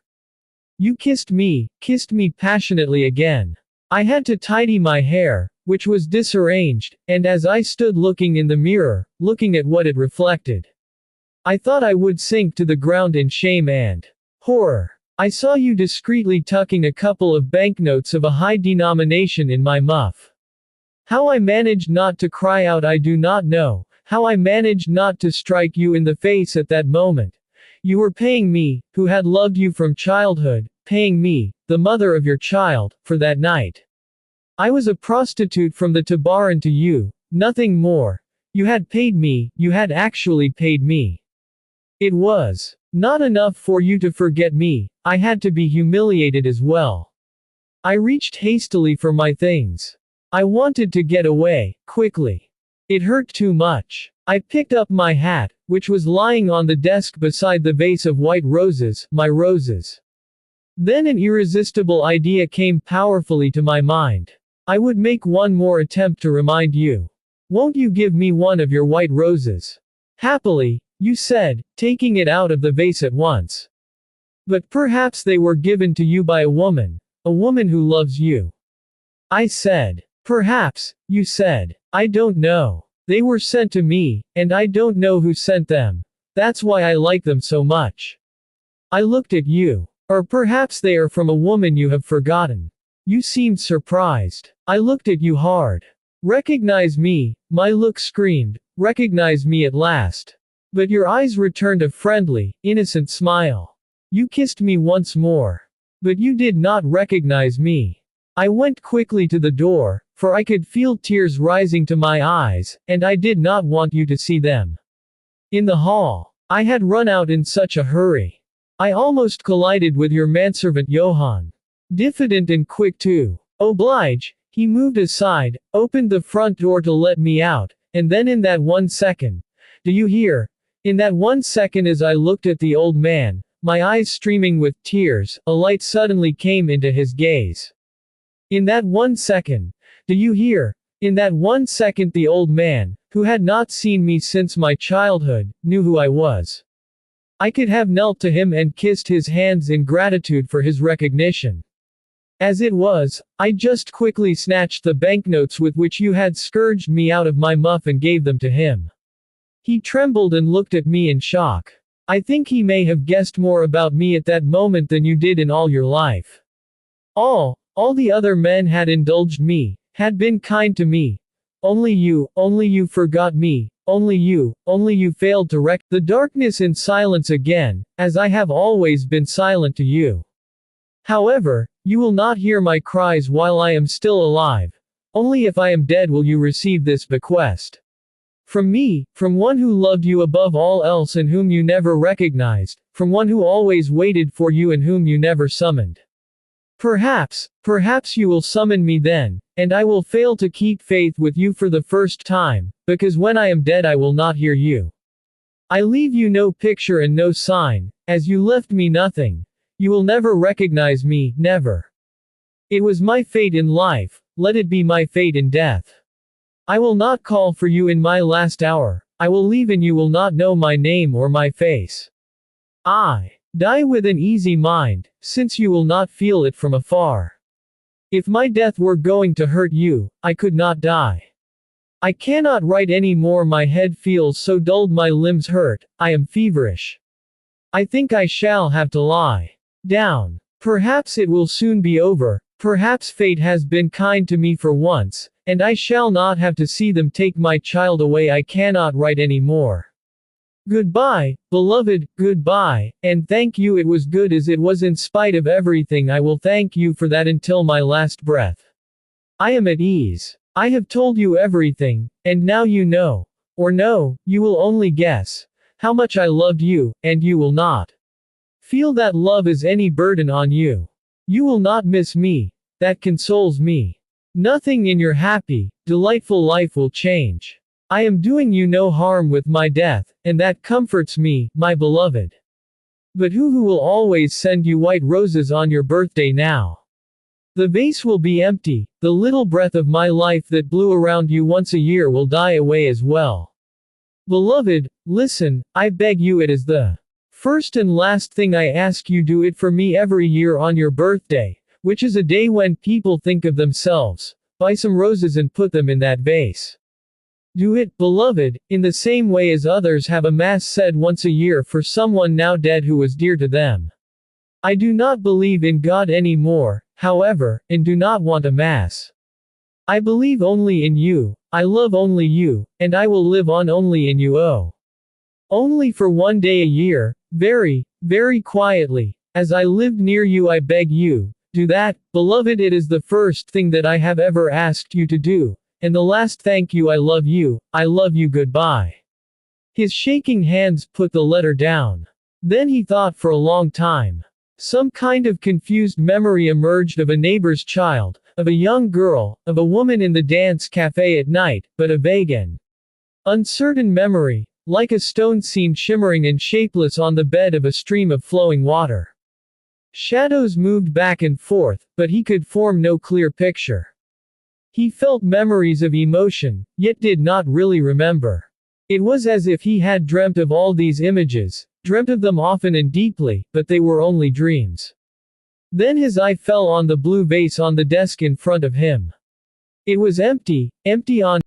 You kissed me passionately again. I had to tidy my hair, which was disarranged, and as I stood looking in the mirror, looking at what it reflected, I thought I would sink to the ground in shame and horror. I saw you discreetly tucking a couple of banknotes of a high denomination in my muff. How I managed not to cry out I do not know, how I managed not to strike you in the face at that moment. You were paying me, who had loved you from childhood, paying me, the mother of your child, for that night. I was a prostitute from the Tabaran to you, nothing more. You had paid me, you had actually paid me. It was not enough for you to forget me, I had to be humiliated as well. I reached hastily for my things. I wanted to get away, quickly. It hurt too much. I picked up my hat, which was lying on the desk beside the vase of white roses, my roses. Then an irresistible idea came powerfully to my mind. I would make one more attempt to remind you. Won't you give me one of your white roses? Happily, you said, taking it out of the vase at once. But perhaps they were given to you by a woman who loves you. I said. Perhaps, you said. I don't know. They were sent to me, and I don't know who sent them. That's why I like them so much. I looked at you. Or perhaps they are from a woman you have forgotten. You seemed surprised. I looked at you hard. Recognize me, my look screamed, recognize me at last. But your eyes returned a friendly, innocent smile. You kissed me once more. But you did not recognize me. I went quickly to the door, for I could feel tears rising to my eyes, and I did not want you to see them. In the hall, I had run out in such a hurry. I almost collided with your manservant Johann. Diffident and quick to oblige, he moved aside, opened the front door to let me out, and then in that 1 second, do you hear? In that 1 second as I looked at the old man, my eyes streaming with tears, a light suddenly came into his gaze. In that 1 second, do you hear? In that 1 second the old man, who had not seen me since my childhood, knew who I was. I could have knelt to him and kissed his hands in gratitude for his recognition. As it was, I just quickly snatched the banknotes with which you had scourged me out of my muff and gave them to him. He trembled and looked at me in shock. I think he may have guessed more about me at that moment than you did in all your life. All the other men had indulged me, had been kind to me. Only you forgot me, only you failed to the darkness in silence again, as I have always been silent to you. However, you will not hear my cries while I am still alive. Only if I am dead will you receive this bequest. From me, from one who loved you above all else and whom you never recognized, from one who always waited for you and whom you never summoned. Perhaps you will summon me then, and I will fail to keep faith with you for the first time, because when I am dead I will not hear you. I leave you no picture and no sign, as you left me nothing. You will never recognize me, never. It was my fate in life, let it be my fate in death. I will not call for you in my last hour, I will leave and you will not know my name or my face. I die with an easy mind, since you will not feel it from afar. If my death were going to hurt you, I could not die. I cannot write any more, my head feels so dulled, my limbs hurt, I am feverish. I think I shall have to lie down. Perhaps it will soon be over, perhaps fate has been kind to me for once, and I shall not have to see them take my child away. I cannot write any more. Goodbye, beloved, goodbye, and thank you. It was good as it was in spite of everything. I will thank you for that until my last breath. I am at ease. I have told you everything, and now you know, or no, you will only guess, how much I loved you, and you will not Feel that love is any burden on you. You will not miss me. That consoles me. Nothing in your happy, delightful life will change. I am doing you no harm with my death, and that comforts me, my beloved. But who will always send you white roses on your birthday now? The vase will be empty, the little breath of my life that blew around you once a year will die away as well. Beloved, listen, I beg you, it is the first and last thing I ask you, do it for me every year on your birthday, which is a day when people think of themselves. Buy some roses and put them in that vase. Do it, beloved, in the same way as others have a mass said once a year for someone now dead who was dear to them. I do not believe in God any more, however, and do not want a mass. I believe only in you, I love only you, and I will live on only in you. Oh. Only for one day a year, very, very quietly, as I lived near you, I beg you, do that, beloved. It is the first thing that I have ever asked you to do. And the last, thank you, I love you, goodbye. His shaking hands put the letter down. Then he thought for a long time. Some kind of confused memory emerged of a neighbor's child, of a young girl, of a woman in the dance cafe at night, but a vague and uncertain memory, like a stone seen shimmering and shapeless on the bed of a stream of flowing water. Shadows moved back and forth, but he could form no clear picture. He felt memories of emotion, yet did not really remember. It was as if he had dreamt of all these images, dreamt of them often and deeply, but they were only dreams. Then his eye fell on the blue vase on the desk in front of him. It was empty, empty on